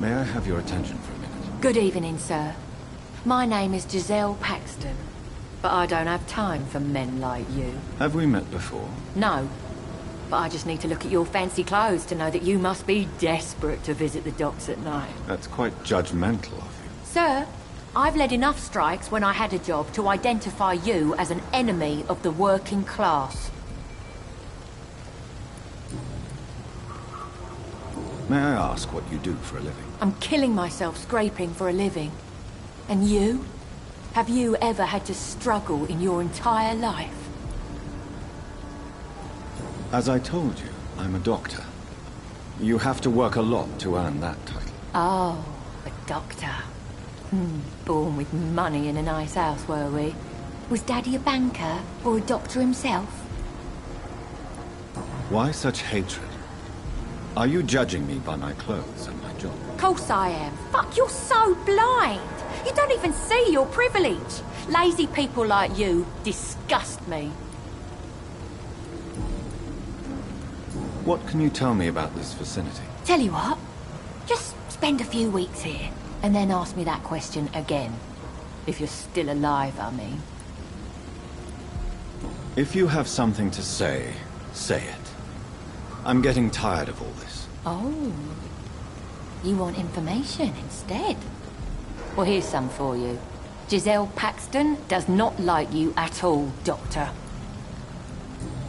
May I have your attention for a minute? Good evening, sir. My name is Giselle Paxton, but I don't have time for men like you. Have we met before? No, but I just need to look at your fancy clothes to know that you must be desperate to visit the docks at night. That's quite judgmental of you. Sir, I've led enough strikes when I had a job to identify you as an enemy of the working class. May I ask what you do for a living? I'm killing myself scraping for a living. And you? Have you ever had to struggle in your entire life? As I told you, I'm a doctor. You have to work a lot to earn that title. Oh, a doctor. Born with money in a nice house, were we? Was Daddy a banker or a doctor himself? Why such hatred? Are you judging me by my clothes and my job? Course I am. Fuck, you're so blind. You don't even see your privilege. Lazy people like you disgust me. What can you tell me about this vicinity? Tell you what, just spend a few weeks here, and then ask me that question again. If you're still alive, I mean. If you have something to say, say it. I'm getting tired of all this. Oh, you want information instead? Well, here's some for you. Giselle Paxton does not like you at all, Doctor.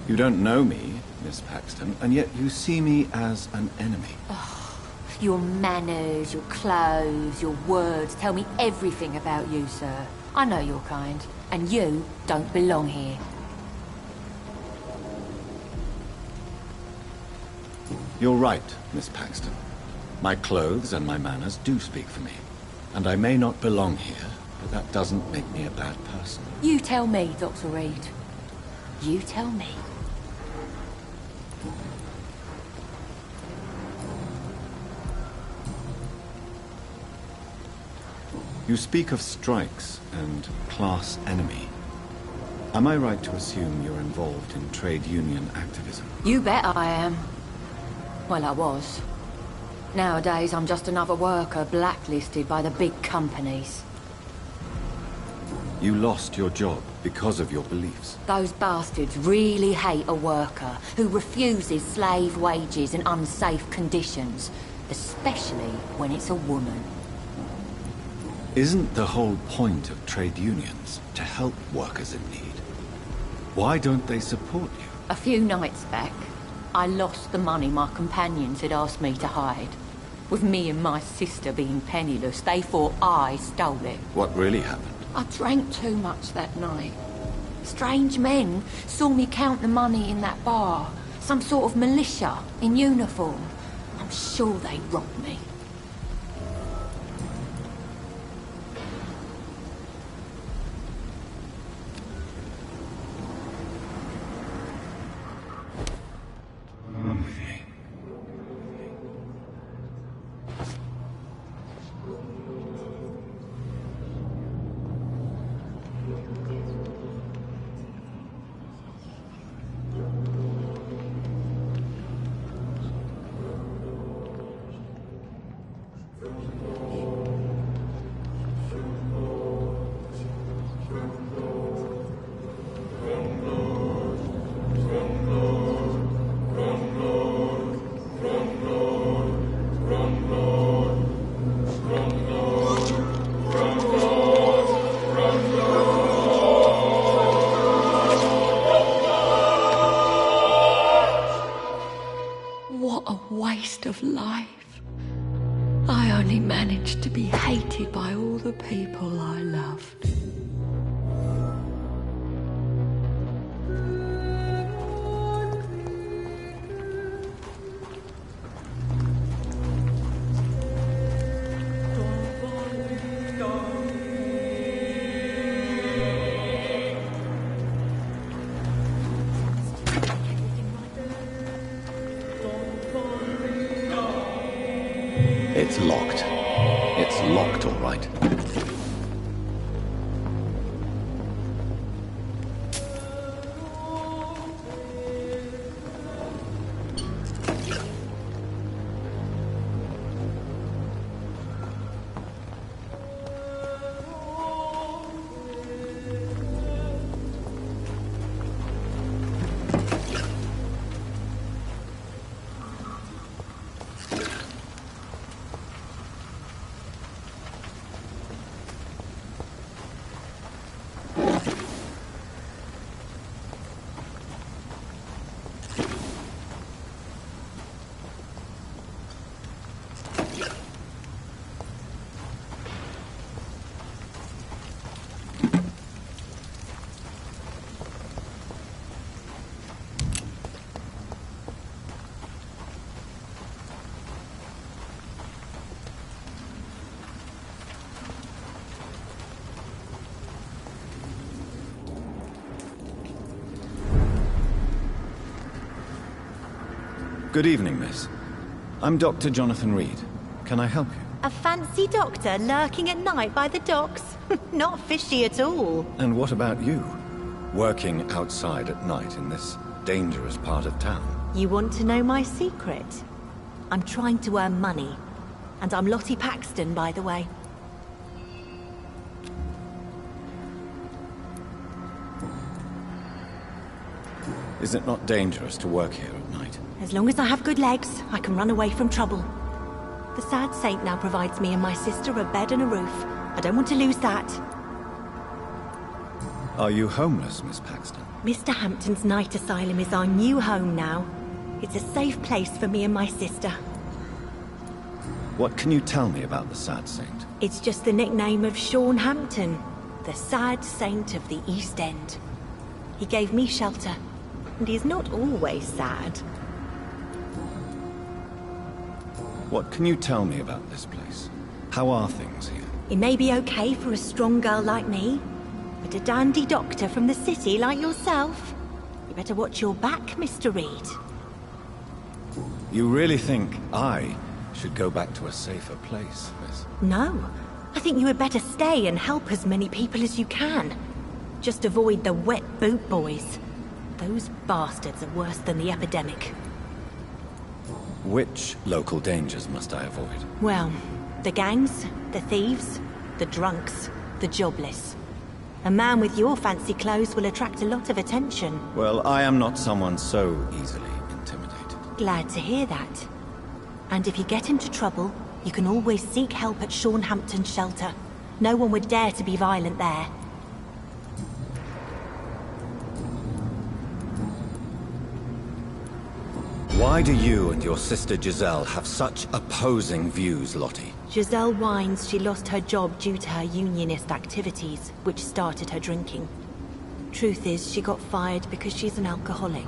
You don't know me, Miss Paxton, and yet you see me as an enemy. Your manners, your clothes, your words tell me everything about you, sir. I know your kind, and you don't belong here. You're right, Miss Paxton. My clothes and my manners do speak for me. And I may not belong here, but that doesn't make me a bad person. You tell me, Dr. Reed. You tell me. You speak of strikes and class enemy. Am I right to assume you're involved in trade union activism? You bet I am. Well, I was. Nowadays, I'm just another worker blacklisted by the big companies. You lost your job because of your beliefs. Those bastards really hate a worker who refuses slave wages and unsafe conditions, especially when it's a woman. Isn't the whole point of trade unions to help workers in need? Why don't they support you? A few nights back, I lost the money my companions had asked me to hide. With me and my sister being penniless, they thought I stole it. What really happened? I drank too much that night. Strange men saw me count the money in that bar. Some sort of militia in uniform. I'm sure they robbed me. What a waste of life. I only managed to be hated by all the people I loved. It's locked. It's locked, all right. Good evening, miss. I'm Dr. Jonathan Reed. Can I help you? A fancy doctor lurking at night by the docks? Not fishy at all. And what about you? Working outside at night in this dangerous part of town? You want to know my secret? I'm trying to earn money. And I'm Lottie Paxton, by the way. Is it not dangerous to work here at night? As long as I have good legs, I can run away from trouble. The Sad Saint now provides me and my sister a bed and a roof. I don't want to lose that. Are you homeless, Miss Paxton? Mr. Hampton's night asylum is our new home now. It's a safe place for me and my sister. What can you tell me about the Sad Saint? It's just the nickname of Sean Hampton, the Sad Saint of the East End. He gave me shelter, and he's not always sad. What can you tell me about this place? How are things here? It may be okay for a strong girl like me, but a dandy doctor from the city like yourself, you better watch your back, Mr. Reed. You really think I should go back to a safer place, miss? No. I think you had better stay and help as many people as you can. Just avoid the wet boot boys. Those bastards are worse than the epidemic. Which local dangers must I avoid? Well, the gangs, the thieves, the drunks, the jobless. A man with your fancy clothes will attract a lot of attention. Well, I am not someone so easily intimidated. Glad to hear that. And if you get into trouble, you can always seek help at Sean Hampton's shelter. No one would dare to be violent there. Why do you and your sister Giselle have such opposing views, Lottie? Giselle whines she lost her job due to her unionist activities, which started her drinking. Truth is, she got fired because she's an alcoholic.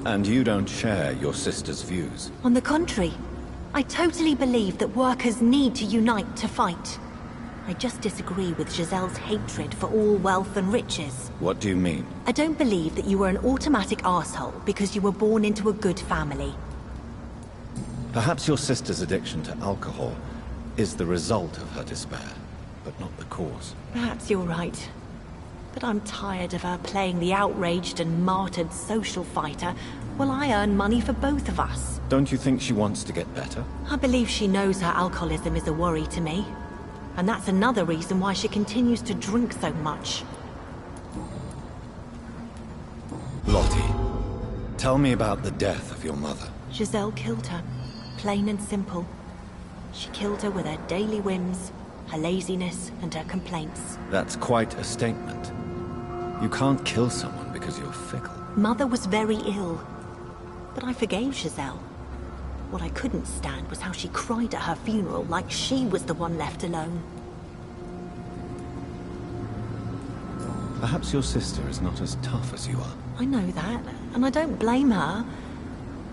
And you don't share your sister's views? On the contrary, I totally believe that workers need to unite to fight. I just disagree with Giselle's hatred for all wealth and riches. What do you mean? I don't believe that you were an automatic arsehole because you were born into a good family. Perhaps your sister's addiction to alcohol is the result of her despair, but not the cause. Perhaps you're right. But I'm tired of her playing the outraged and martyred social fighter while I earn money for both of us. Don't you think she wants to get better? I believe she knows her alcoholism is a worry to me. And that's another reason why she continues to drink so much. Lottie, tell me about the death of your mother. Giselle killed her. Plain and simple. She killed her with her daily whims, her laziness, and her complaints. That's quite a statement. You can't kill someone because you're fickle. Mother was very ill. But I forgave Giselle. What I couldn't stand was how she cried at her funeral like she was the one left alone. Perhaps your sister is not as tough as you are. I know that, and I don't blame her.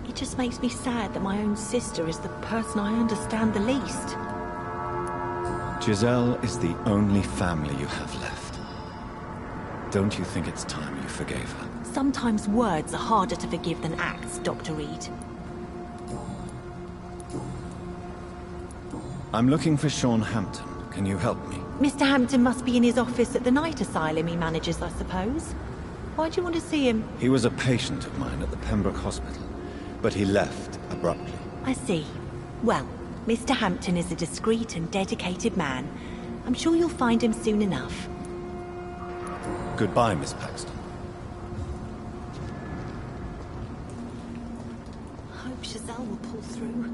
It just makes me sad that my own sister is the person I understand the least. Giselle is the only family you have left. Don't you think it's time you forgave her? Sometimes words are harder to forgive than acts, Dr. Reed. I'm looking for Sean Hampton. Can you help me? Mr. Hampton must be in his office at the night asylum he manages, I suppose. Why do you want to see him? He was a patient of mine at the Pembroke Hospital, but he left abruptly. I see. Well, Mr. Hampton is a discreet and dedicated man. I'm sure you'll find him soon enough. Goodbye, Miss Paxton. I hope Giselle will pull through.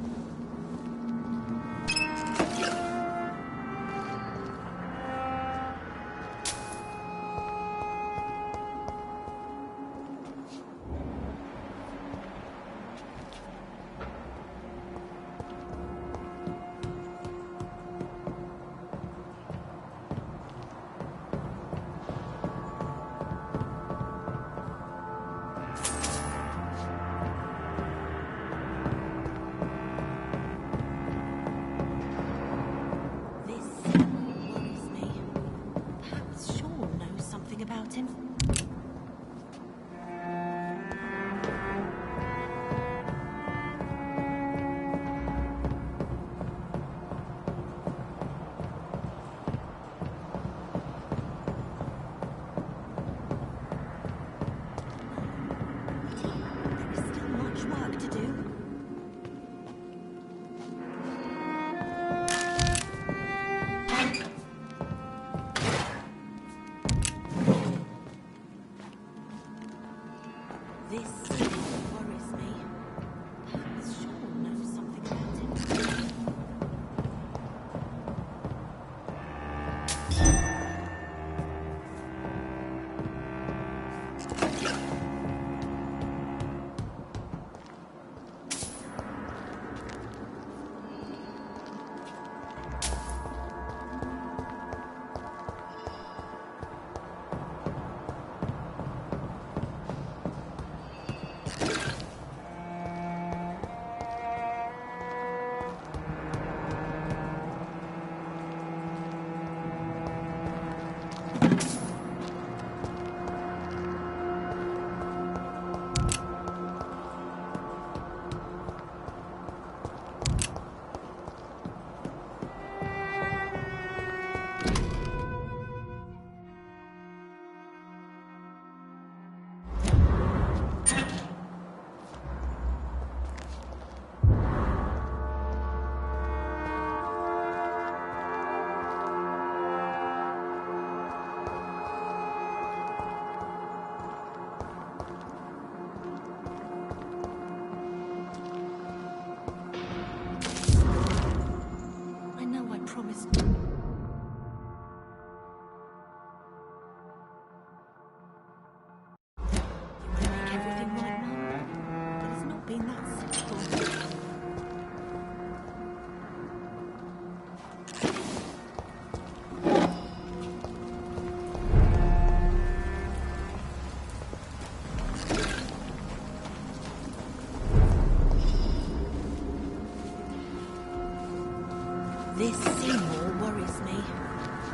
worries me.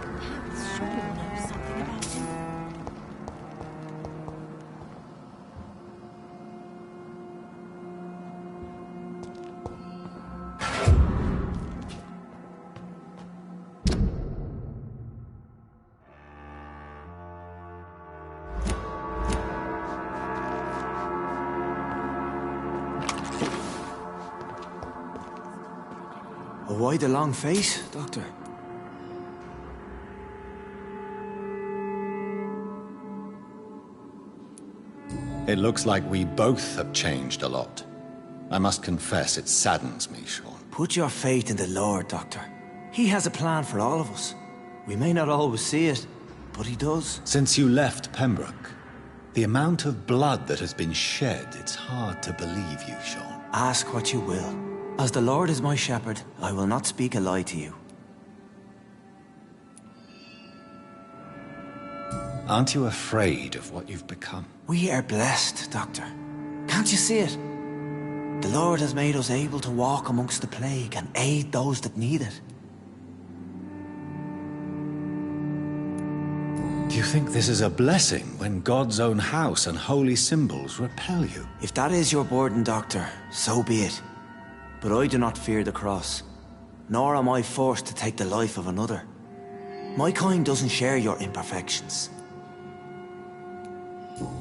Perhaps Sean knows something about him. Why the long face, Doctor? It looks like we both have changed a lot. I must confess, it saddens me, Sean. Put your faith in the Lord, Doctor. He has a plan for all of us. We may not always see it, but he does. Since you left Pembroke, the amount of blood that has been shed, it's hard to believe you, Sean. Ask what you will. As the Lord is my shepherd, I will not speak a lie to you. Aren't you afraid of what you've become? We are blessed, Doctor. Can't you see it? The Lord has made us able to walk amongst the plague and aid those that need it. Do you think this is a blessing when God's own house and holy symbols repel you? If that is your burden, Doctor, so be it. But I do not fear the cross, nor am I forced to take the life of another. My kind doesn't share your imperfections.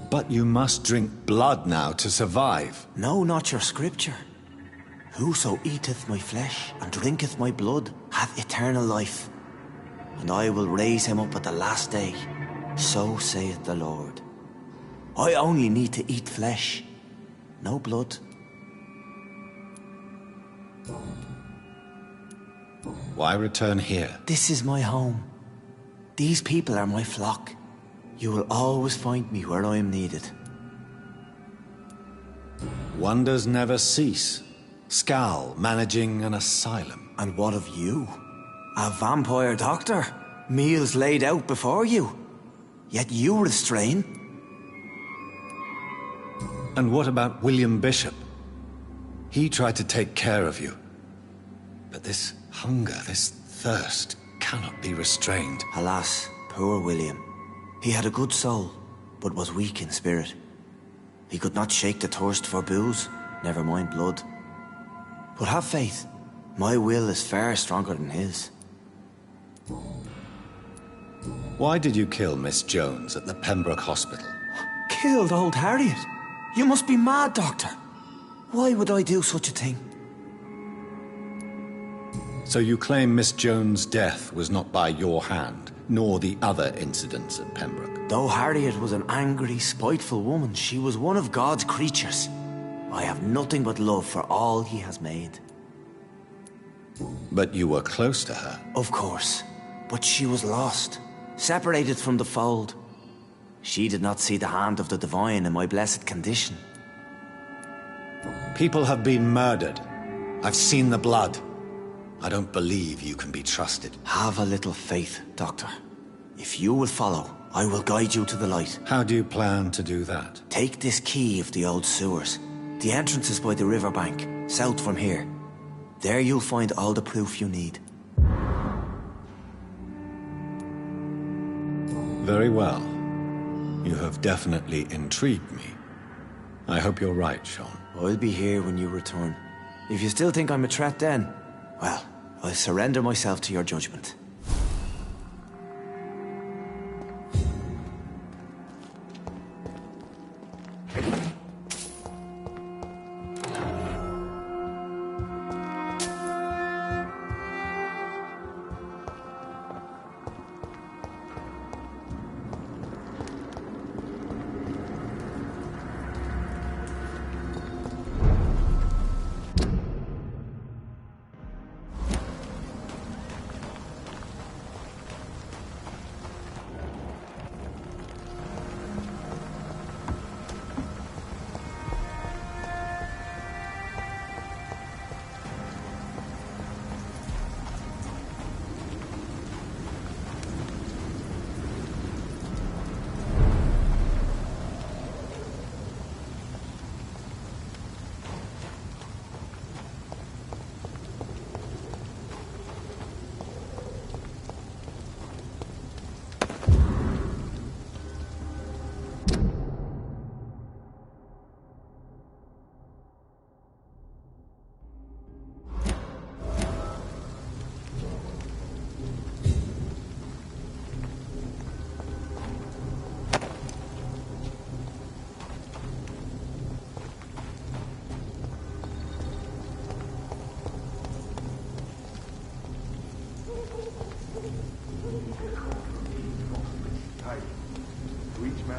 But you must drink blood now to survive. No, not your scripture. Whoso eateth my flesh and drinketh my blood hath eternal life, and I will raise him up at the last day. So saith the Lord. I only need to eat flesh, no blood. Why return here? This is my home. These people are my flock. You will always find me where I am needed. Wonders never cease. Skal managing an asylum. And what of you? A vampire doctor? Meals laid out before you. Yet you restrain. And what about William Bishop? He tried to take care of you. But this hunger, this thirst, cannot be restrained. Alas, poor William. He had a good soul, but was weak in spirit. He could not shake the thirst for booze, never mind blood. But have faith. My will is far stronger than his. Why did you kill Miss Jones at the Pembroke Hospital? Killed old Harriet? You must be mad, Doctor. Why would I do such a thing? So you claim Miss Jones' death was not by your hand, nor the other incidents at Pembroke? Though Harriet was an angry, spiteful woman, she was one of God's creatures. I have nothing but love for all he has made. But you were close to her? Of course. But she was lost, separated from the fold. She did not see the hand of the divine in my blessed condition. People have been murdered. I've seen the blood. I don't believe you can be trusted. Have a little faith, Doctor. If you will follow, I will guide you to the light. How do you plan to do that? Take this key of the old sewers. The entrance is by the riverbank, south from here. There you'll find all the proof you need. Very well. You have definitely intrigued me. I hope you're right, Sean. I'll be here when you return. If you still think I'm a threat then, well, I'll surrender myself to your judgment.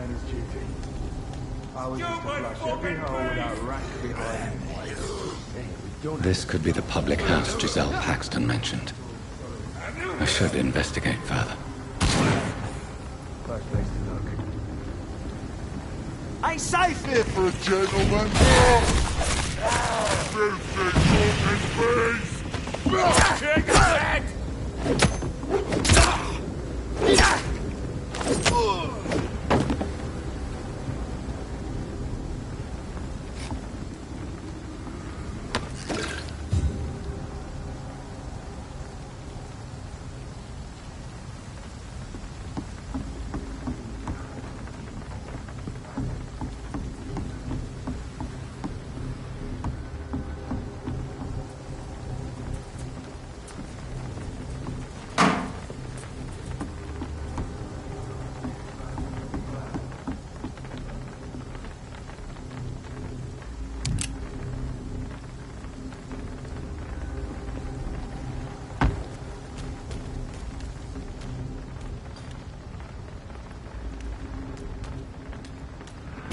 man his duty. I was just to flush every hole without rat behind me. This could be the public house Giselle Paxton mentioned. I should investigate further. First place to look. Ain't safe here for a gentleman. Check that!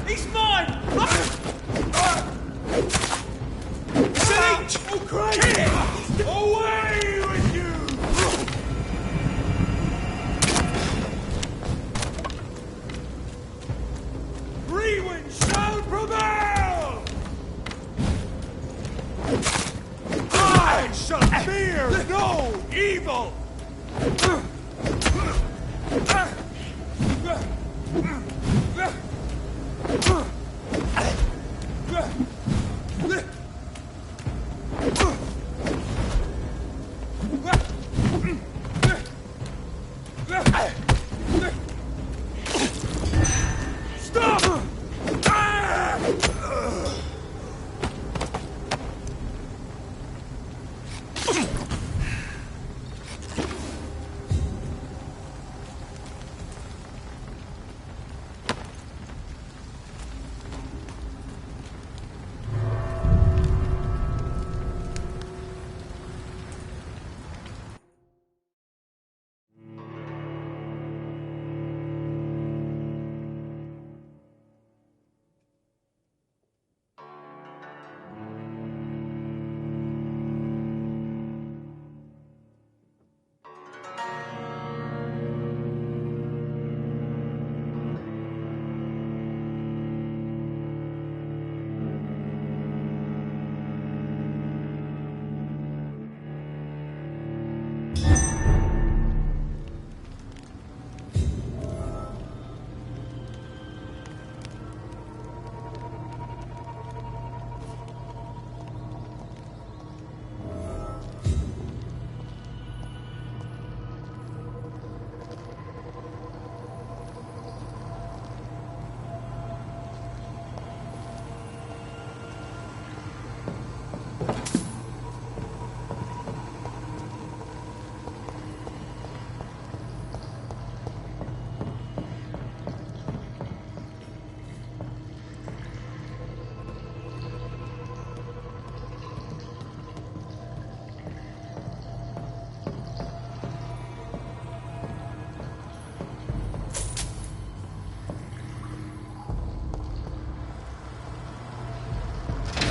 He's mine! Snitch! Oh, crazy! Away with you! Rewind shall prevail! I shall fear no evil!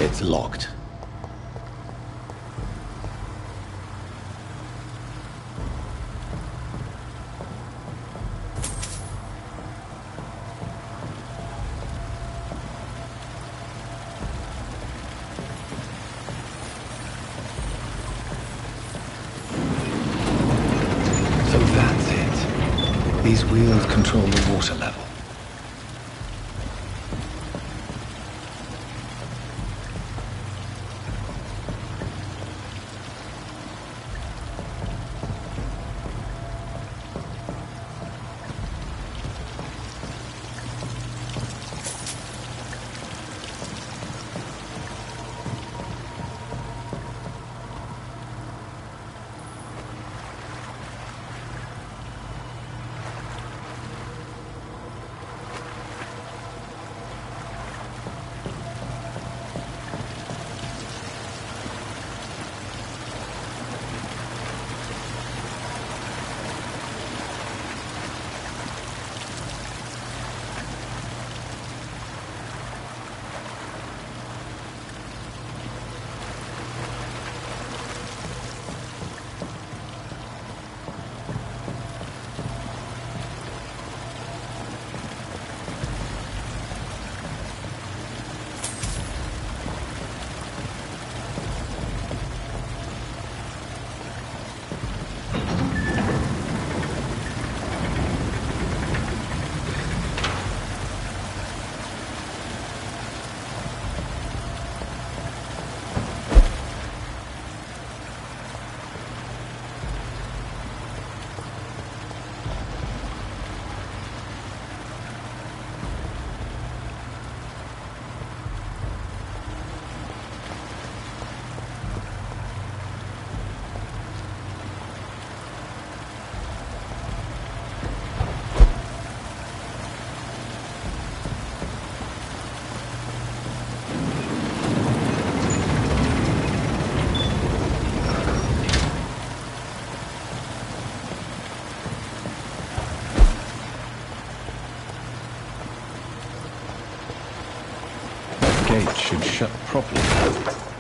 It's locked. So that's it. These wheels control the water level. gate should shut properly.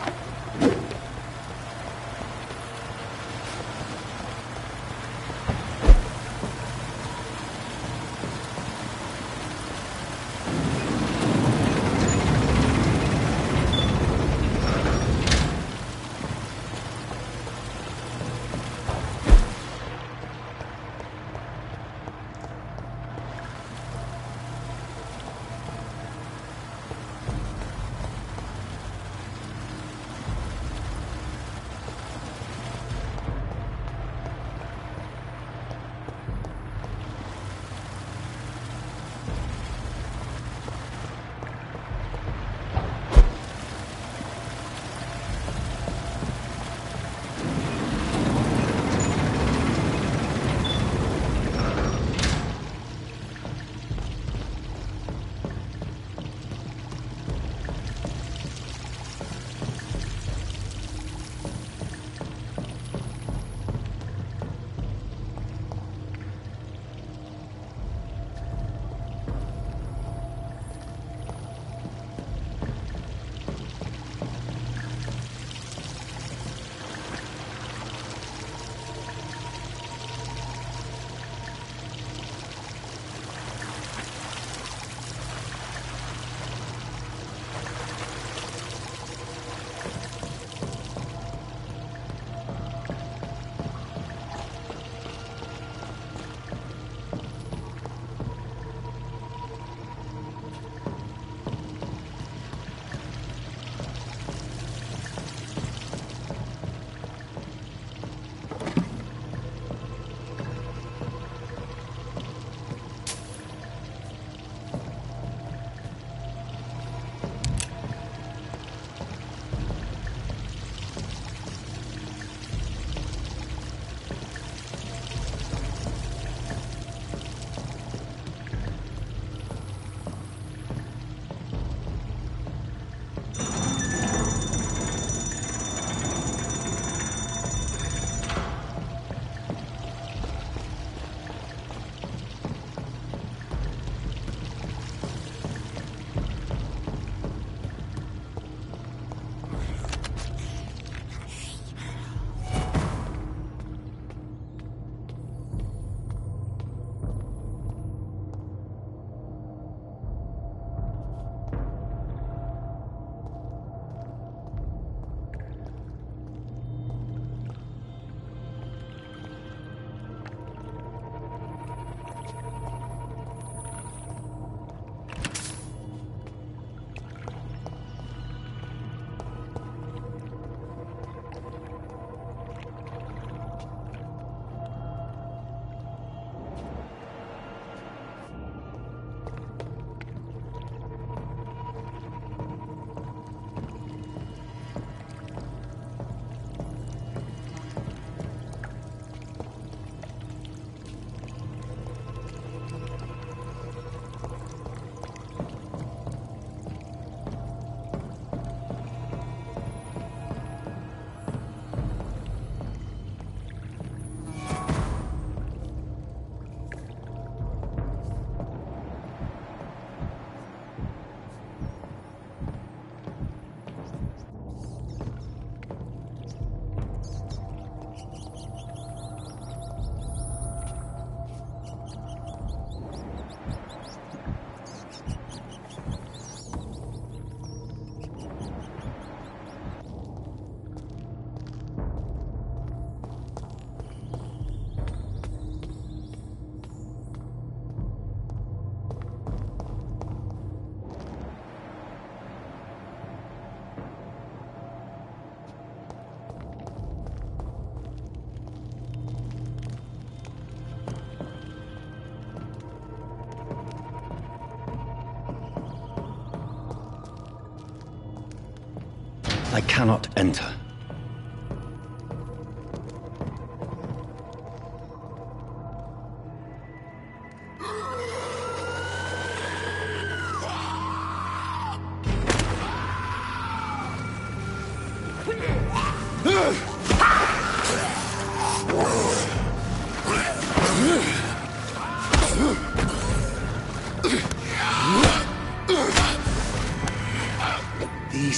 I cannot enter.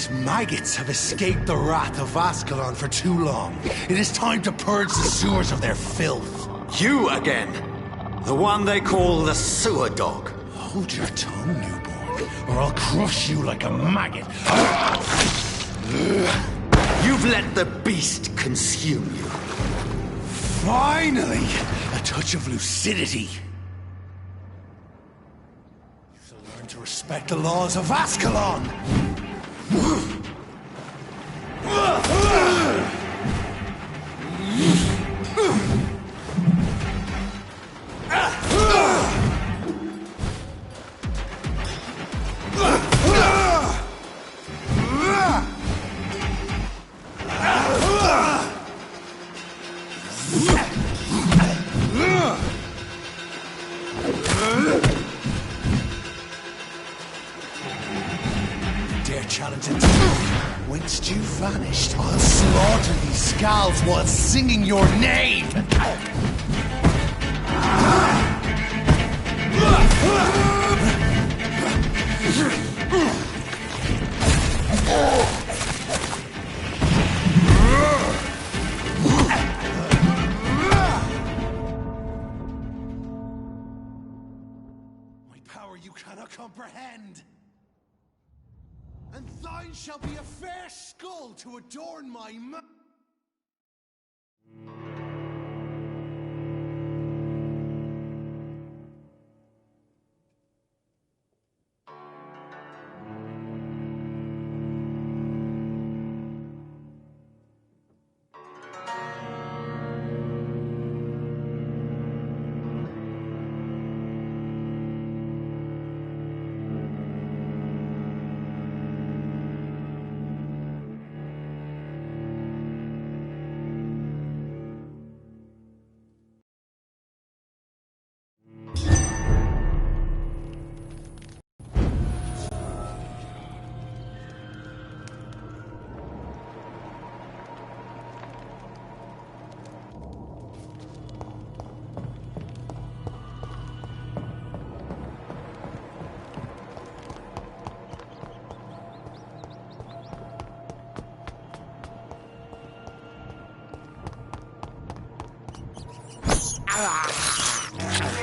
These maggots have escaped the wrath of Ascalon for too long. It is time to purge the sewers of their filth. You again! The one they call the sewer dog. Hold your tongue, newborn, or I'll crush you like a maggot. You've let the beast consume you. Finally! A touch of lucidity. You shall learn to respect the laws of Ascalon! Dare challenge it? Whence you vanished, I'll slaughter these skulls while singing your name! My power you cannot comprehend! And thine shall be a fair skull to adorn my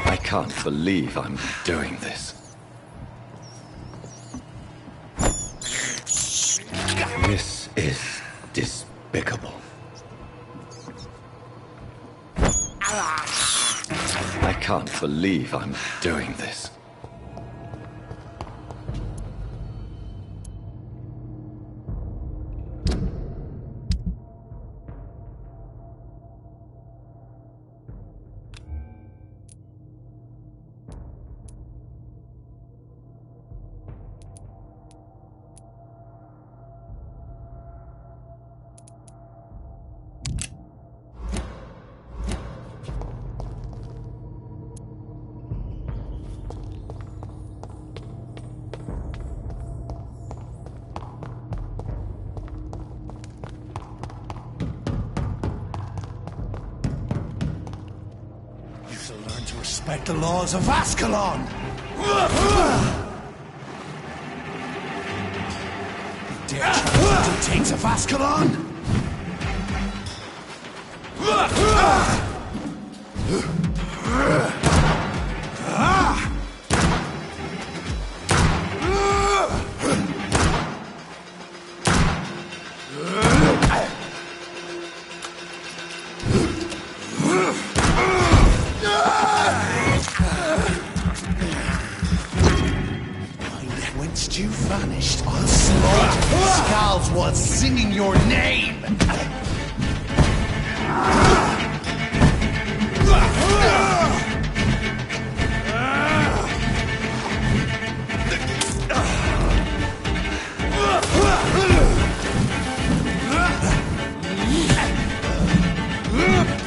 I can't believe I'm doing this. This is despicable. I can't believe I'm doing this. Respect the laws of Ascalon! You dare challenge the dictates of Ascalon? You vanished, I'll slaughter the skulls while singing your name!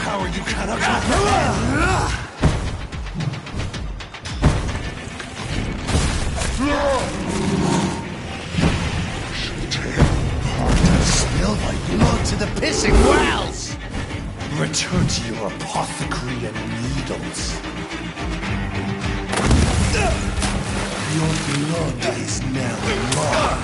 Power you cannot comprehend! Spill my blood to the pissing wells! Return to your apothecary and needles. Your blood is now mine.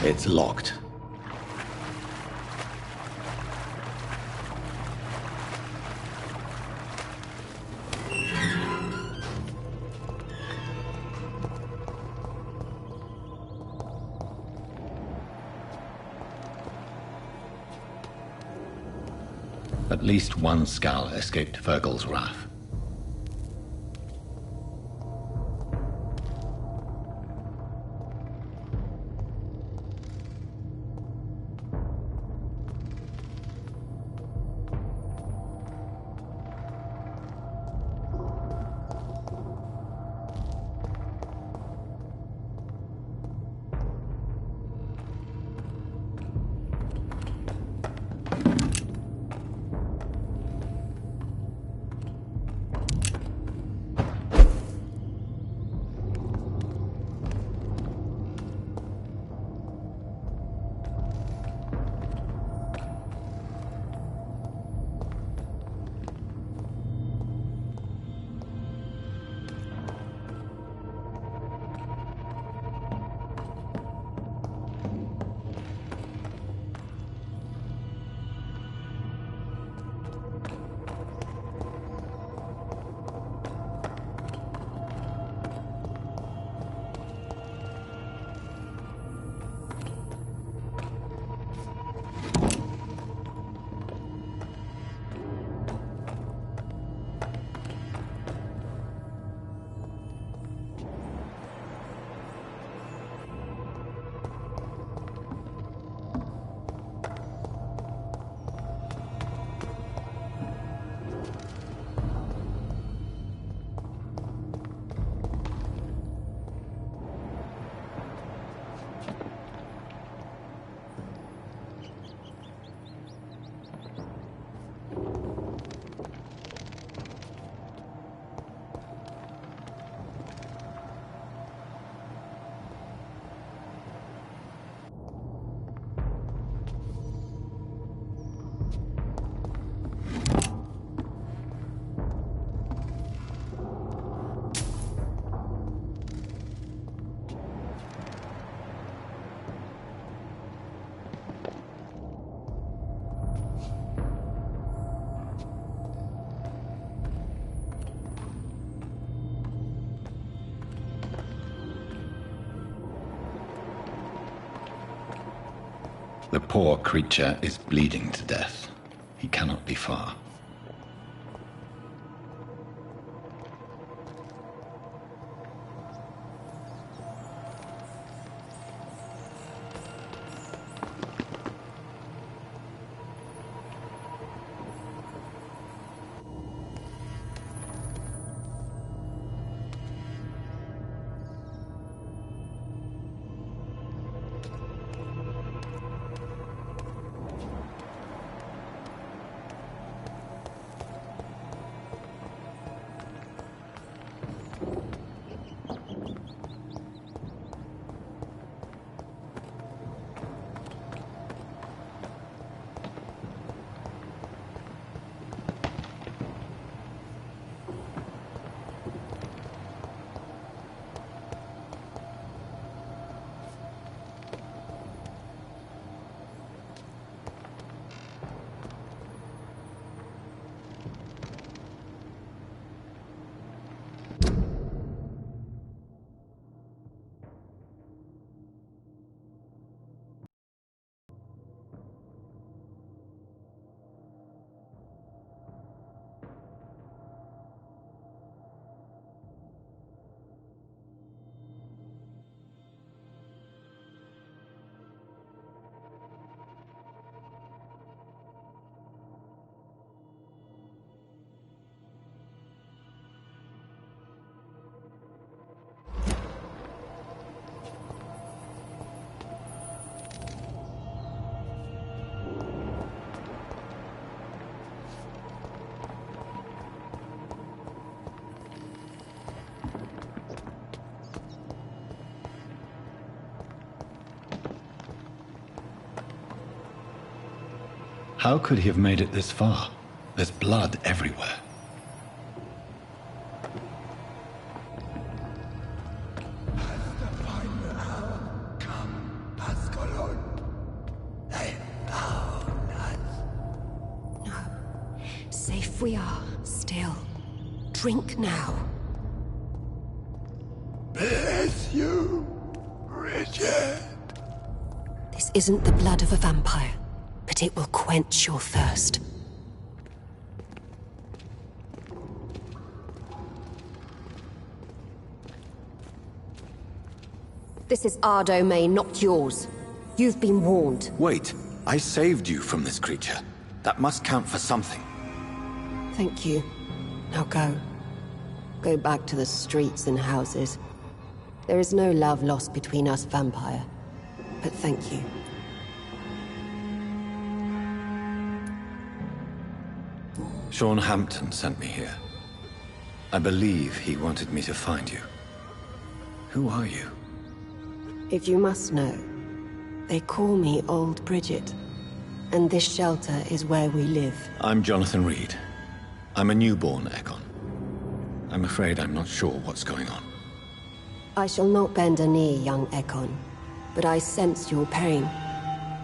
It's locked. At least one skull escaped Virgil's wrath. The poor creature is bleeding to death. He cannot be far. How could he have made it this far? There's blood everywhere. Safe we are, still. Drink now. Bless you, Richard. This isn't the blood of a vampire, but it will quench your thirst. This is our domain, not yours. You've been warned. Wait, I saved you from this creature. That must count for something. Thank you. Now go. Go back to the streets and houses. There is no love lost between us, vampire. But thank you. Sean Hampton sent me here. I believe he wanted me to find you. Who are you? If you must know, they call me Old Bridget. And this shelter is where we live. I'm Jonathan Reed. I'm a newborn Ekon. I'm afraid I'm not sure what's going on. I shall not bend a knee, young Ekon. But I sense your pain.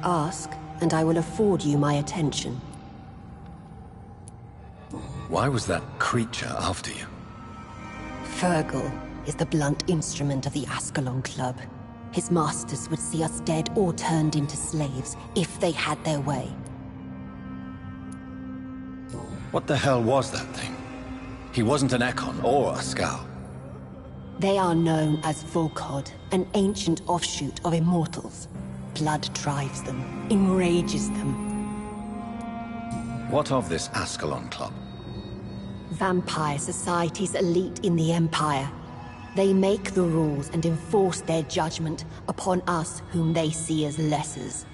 Ask, and I will afford you my attention. Why was that creature after you? Fergal is the blunt instrument of the Ascalon Club. His masters would see us dead or turned into slaves, if they had their way. What the hell was that thing? He wasn't an Ekon or a Scout. They are known as Volkod, an ancient offshoot of immortals. Blood drives them, enrages them. What of this Ascalon Club? Vampire society's elite in the Empire. They make the rules and enforce their judgment upon us whom they see as lessers.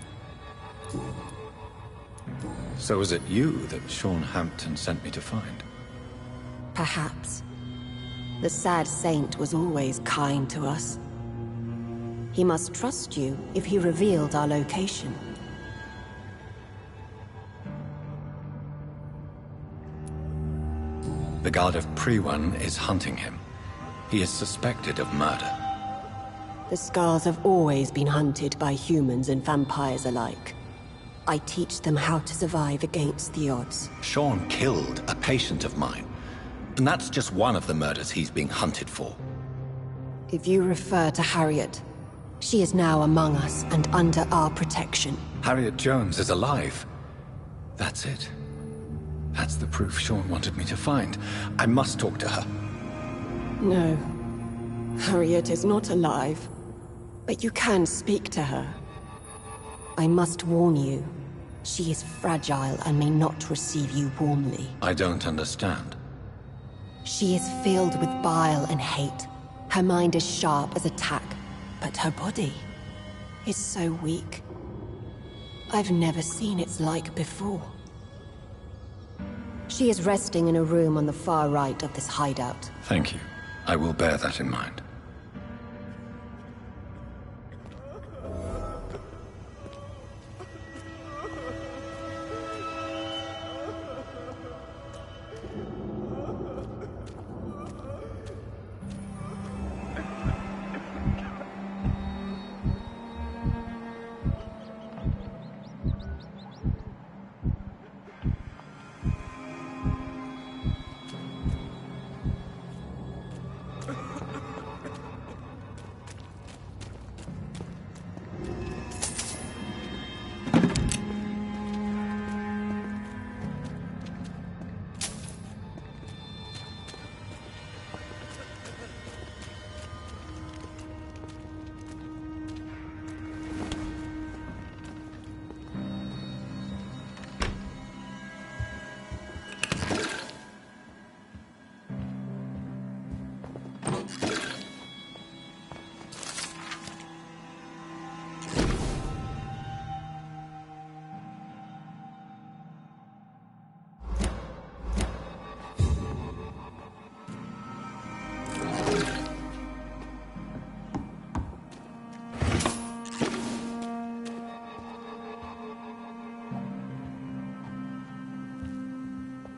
So was it you that Sean Hampton sent me to find? Perhaps. The sad saint was always kind to us. He must trust you if he revealed our location. The Guard of Priwan is hunting him. He is suspected of murder. The Scars have always been hunted by humans and vampires alike. I teach them how to survive against the odds. Sean killed a patient of mine. And that's just one of the murders he's being hunted for. If you refer to Harriet, she is now among us and under our protection. Harriet Jones is alive. That's it. That's the proof Sean wanted me to find. I must talk to her. No. Harriet is not alive. But you can speak to her. I must warn you. She is fragile and may not receive you warmly. I don't understand. She is filled with bile and hate. Her mind is sharp as a tack, but her body is so weak. I've never seen its like before. She is resting in a room on the far right of this hideout. Thank you. I will bear that in mind.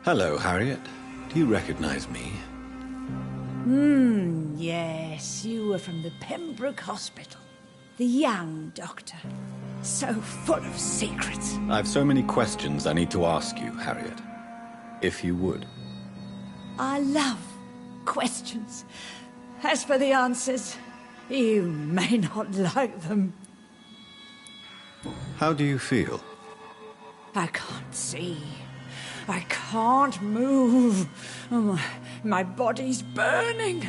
Hello, Harriet. Do you recognize me? Yes, you were from the Pembroke Hospital. The young doctor. So full of secrets. I've so many questions I need to ask you, Harriet. If you would. I love questions. As for the answers, you may not like them. How do you feel? I can't see. I can't move. My body's burning.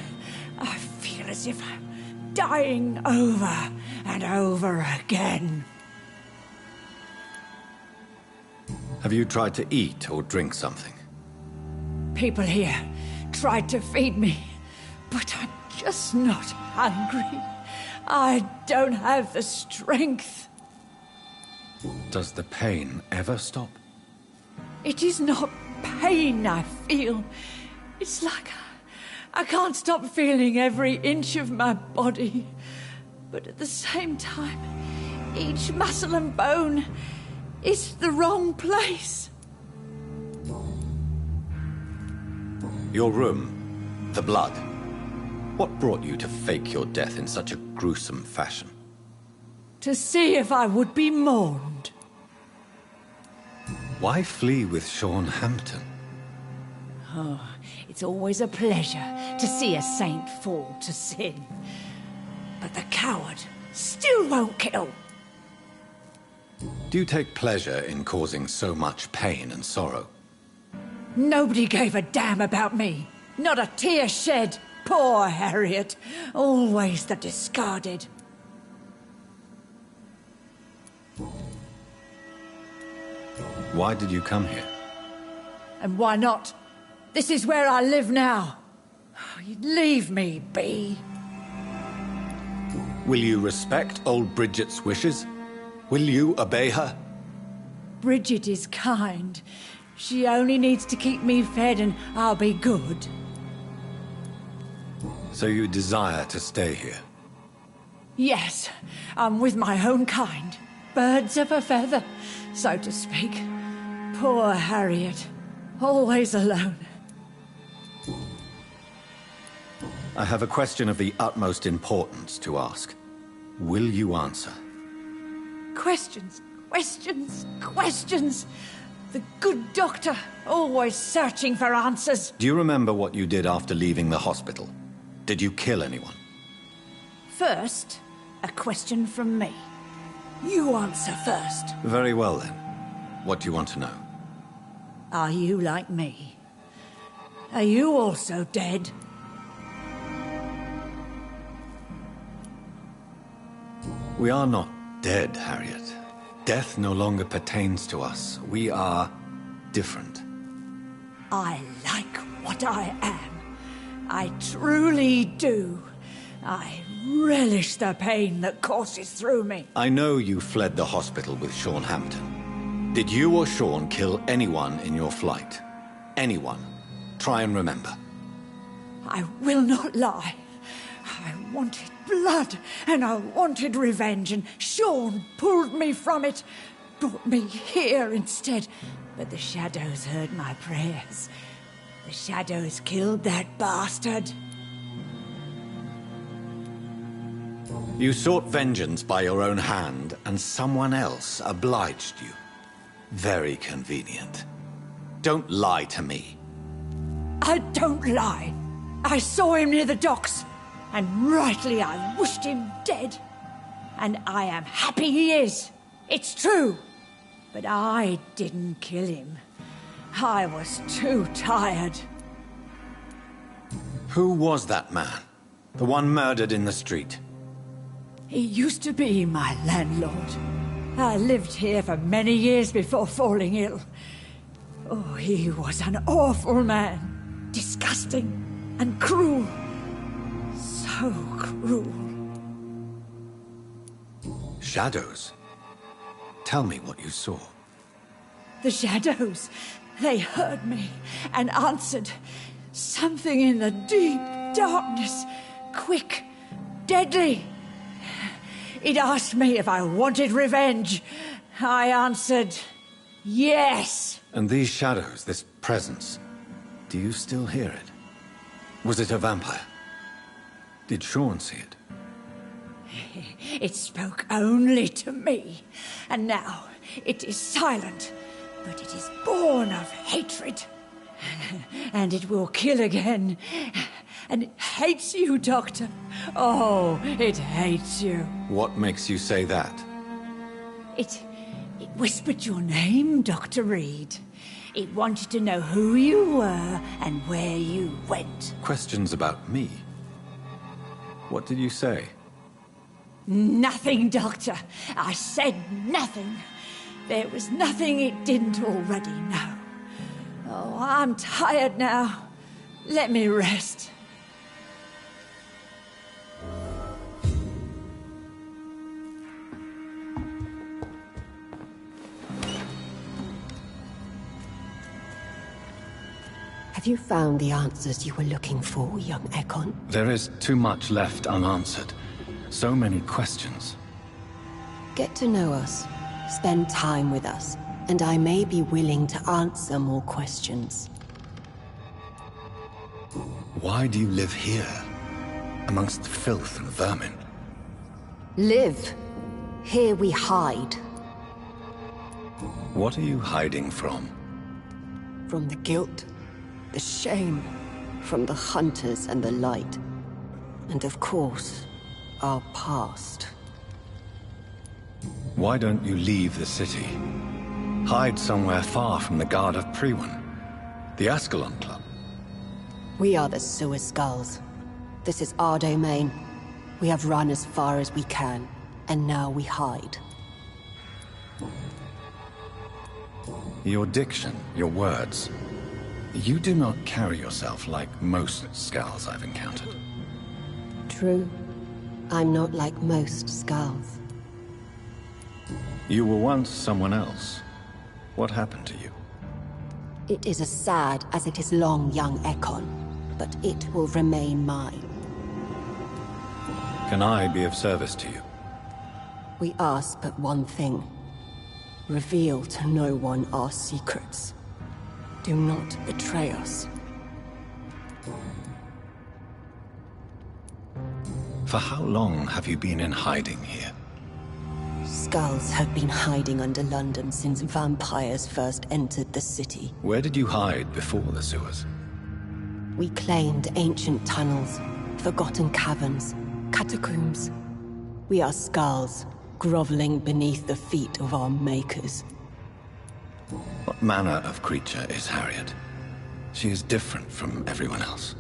I feel as if I'm dying over and over again. Have you tried to eat or drink something? People here tried to feed me, but I'm just not hungry. I don't have the strength. Does the pain ever stop? It is not pain I feel. It's like I can't stop feeling every inch of my body. But at the same time, each muscle and bone is the wrong place. Your room, the blood. What brought you to fake your death in such a gruesome fashion? To see if I would be mourned. Why flee with Sean Hampton? Oh, it's always a pleasure to see a saint fall to sin. But the coward still won't kill. Do you take pleasure in causing so much pain and sorrow? Nobody gave a damn about me. Not a tear shed. Poor Harriet. Always the discarded. Why did you come here? And why not? This is where I live now. Leave me be. Will you respect old Bridget's wishes? Will you obey her? Bridget is kind. She only needs to keep me fed and I'll be good. So you desire to stay here? Yes, I'm with my own kind. Birds of a feather, so to speak. Poor Harriet. Always alone. I have a question of the utmost importance to ask. Will you answer? Questions, questions, questions. The good doctor, always searching for answers. Do you remember what you did after leaving the hospital? Did you kill anyone? First, a question from me. You answer first. Very well then. What do you want to know? Are you like me? Are you also dead? We are not dead, Harriet. Death no longer pertains to us. We are different. I like what I am. I truly do. I relish the pain that courses through me. I know you fled the hospital with Sean Hampton. Did you or Sean kill anyone in your flight? Anyone? Try and remember. I will not lie. I wanted blood, and I wanted revenge, and Sean pulled me from it, brought me here instead. But the shadows heard my prayers. The shadows killed that bastard. You sought vengeance by your own hand, and someone else obliged you. Very convenient. Don't lie to me. I don't lie. I saw him near the docks, and rightly I wished him dead. And I am happy he is. It's true. But I didn't kill him. I was too tired. Who was that man? The one murdered in the street? He used to be my landlord. I lived here for many years before falling ill. Oh, he was an awful man. Disgusting and cruel. So cruel. Shadows? Tell me what you saw. The shadows, they heard me and answered. Something in the deep darkness. Quick, deadly. It asked me if I wanted revenge. I answered, Yes! And these shadows, this presence, do you still hear it? Was it a vampire? Did Sean see it? It spoke only to me, and now it is silent, but it is born of hatred. And it will kill again. And it hates you, Doctor. Oh, it hates you. What makes you say that? It whispered your name, Dr. Reed. It wanted to know who you were and where you went. Questions about me? What did you say? Nothing, Doctor. I said nothing. There was nothing it didn't already know. Oh, I'm tired now. Let me rest. Have you found the answers you were looking for, young Ekon? There is too much left unanswered. So many questions. Get to know us. Spend time with us. And I may be willing to answer more questions. Why do you live here? Amongst filth and vermin? Live. Here we hide. What are you hiding from? From the guilt, the shame, from the hunters and the light. And of course, our past. Why don't you leave the city? Hide somewhere far from the Guard of Priwen, the Ascalon Club. We are the Sewer Skulls. This is our domain. We have run as far as we can, and now we hide. Your diction, your words. You do not carry yourself like most Skulls I've encountered. True. I'm not like most Skulls. You were once someone else. What happened to you? It is as sad as it is long, young Ekon, but it will remain mine. Can I be of service to you? We ask but one thing. Reveal to no one our secrets. Do not betray us. For how long have you been in hiding here? Skulls have been hiding under London since vampires first entered the city. Where did you hide before the sewers? We claimed ancient tunnels, forgotten caverns, catacombs. We are Skulls, groveling beneath the feet of our makers. What manner of creature is Harriet? She is different from everyone else.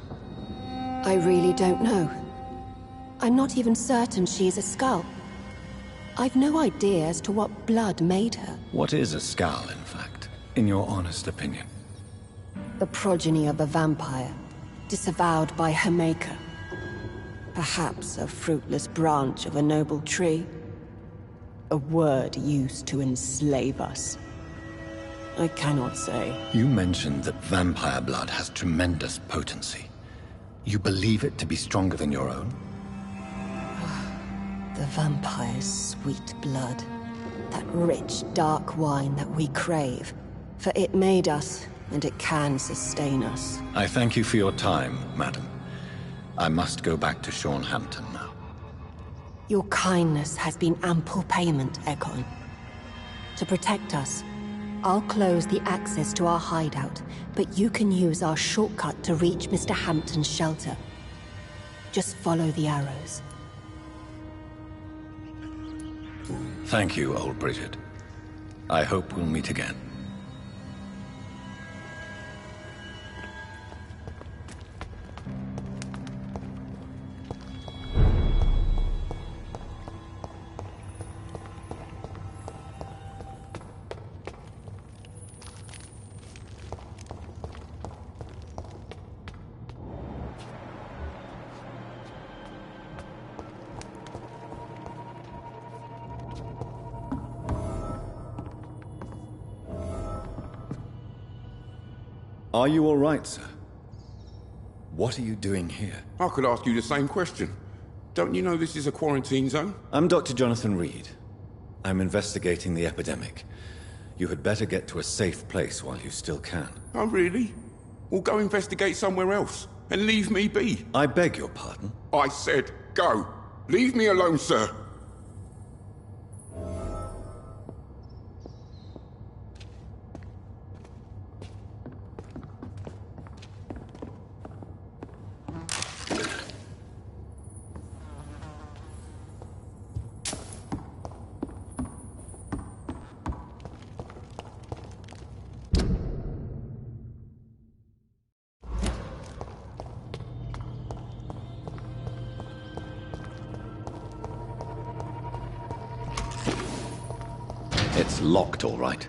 I really don't know. I'm not even certain she is a Skull. I've no idea as to what blood made her. What is a Skull, in fact, in your honest opinion? The progeny of a vampire, disavowed by her maker. Perhaps a fruitless branch of a noble tree. A word used to enslave us. I cannot say. You mentioned that vampire blood has tremendous potency. You believe it to be stronger than your own? The vampire's sweet blood. That rich, dark wine that we crave. For it made us, and it can sustain us. I thank you for your time, madam. I must go back to Hampton now. Your kindness has been ample payment, Ekon. To protect us, I'll close the access to our hideout, but you can use our shortcut to reach Mr. Hampton's shelter. Just follow the arrows. Thank you, old Bridget. I hope we'll meet again. Are you all right, sir? What are you doing here? I could ask you the same question. Don't you know this is a quarantine zone? I'm Dr. Jonathan Reed. I'm investigating the epidemic. You had better get to a safe place while you still can. Oh, really? Well, go investigate somewhere else, and leave me be. I beg your pardon? I said go. Leave me alone, sir. It's locked, all right.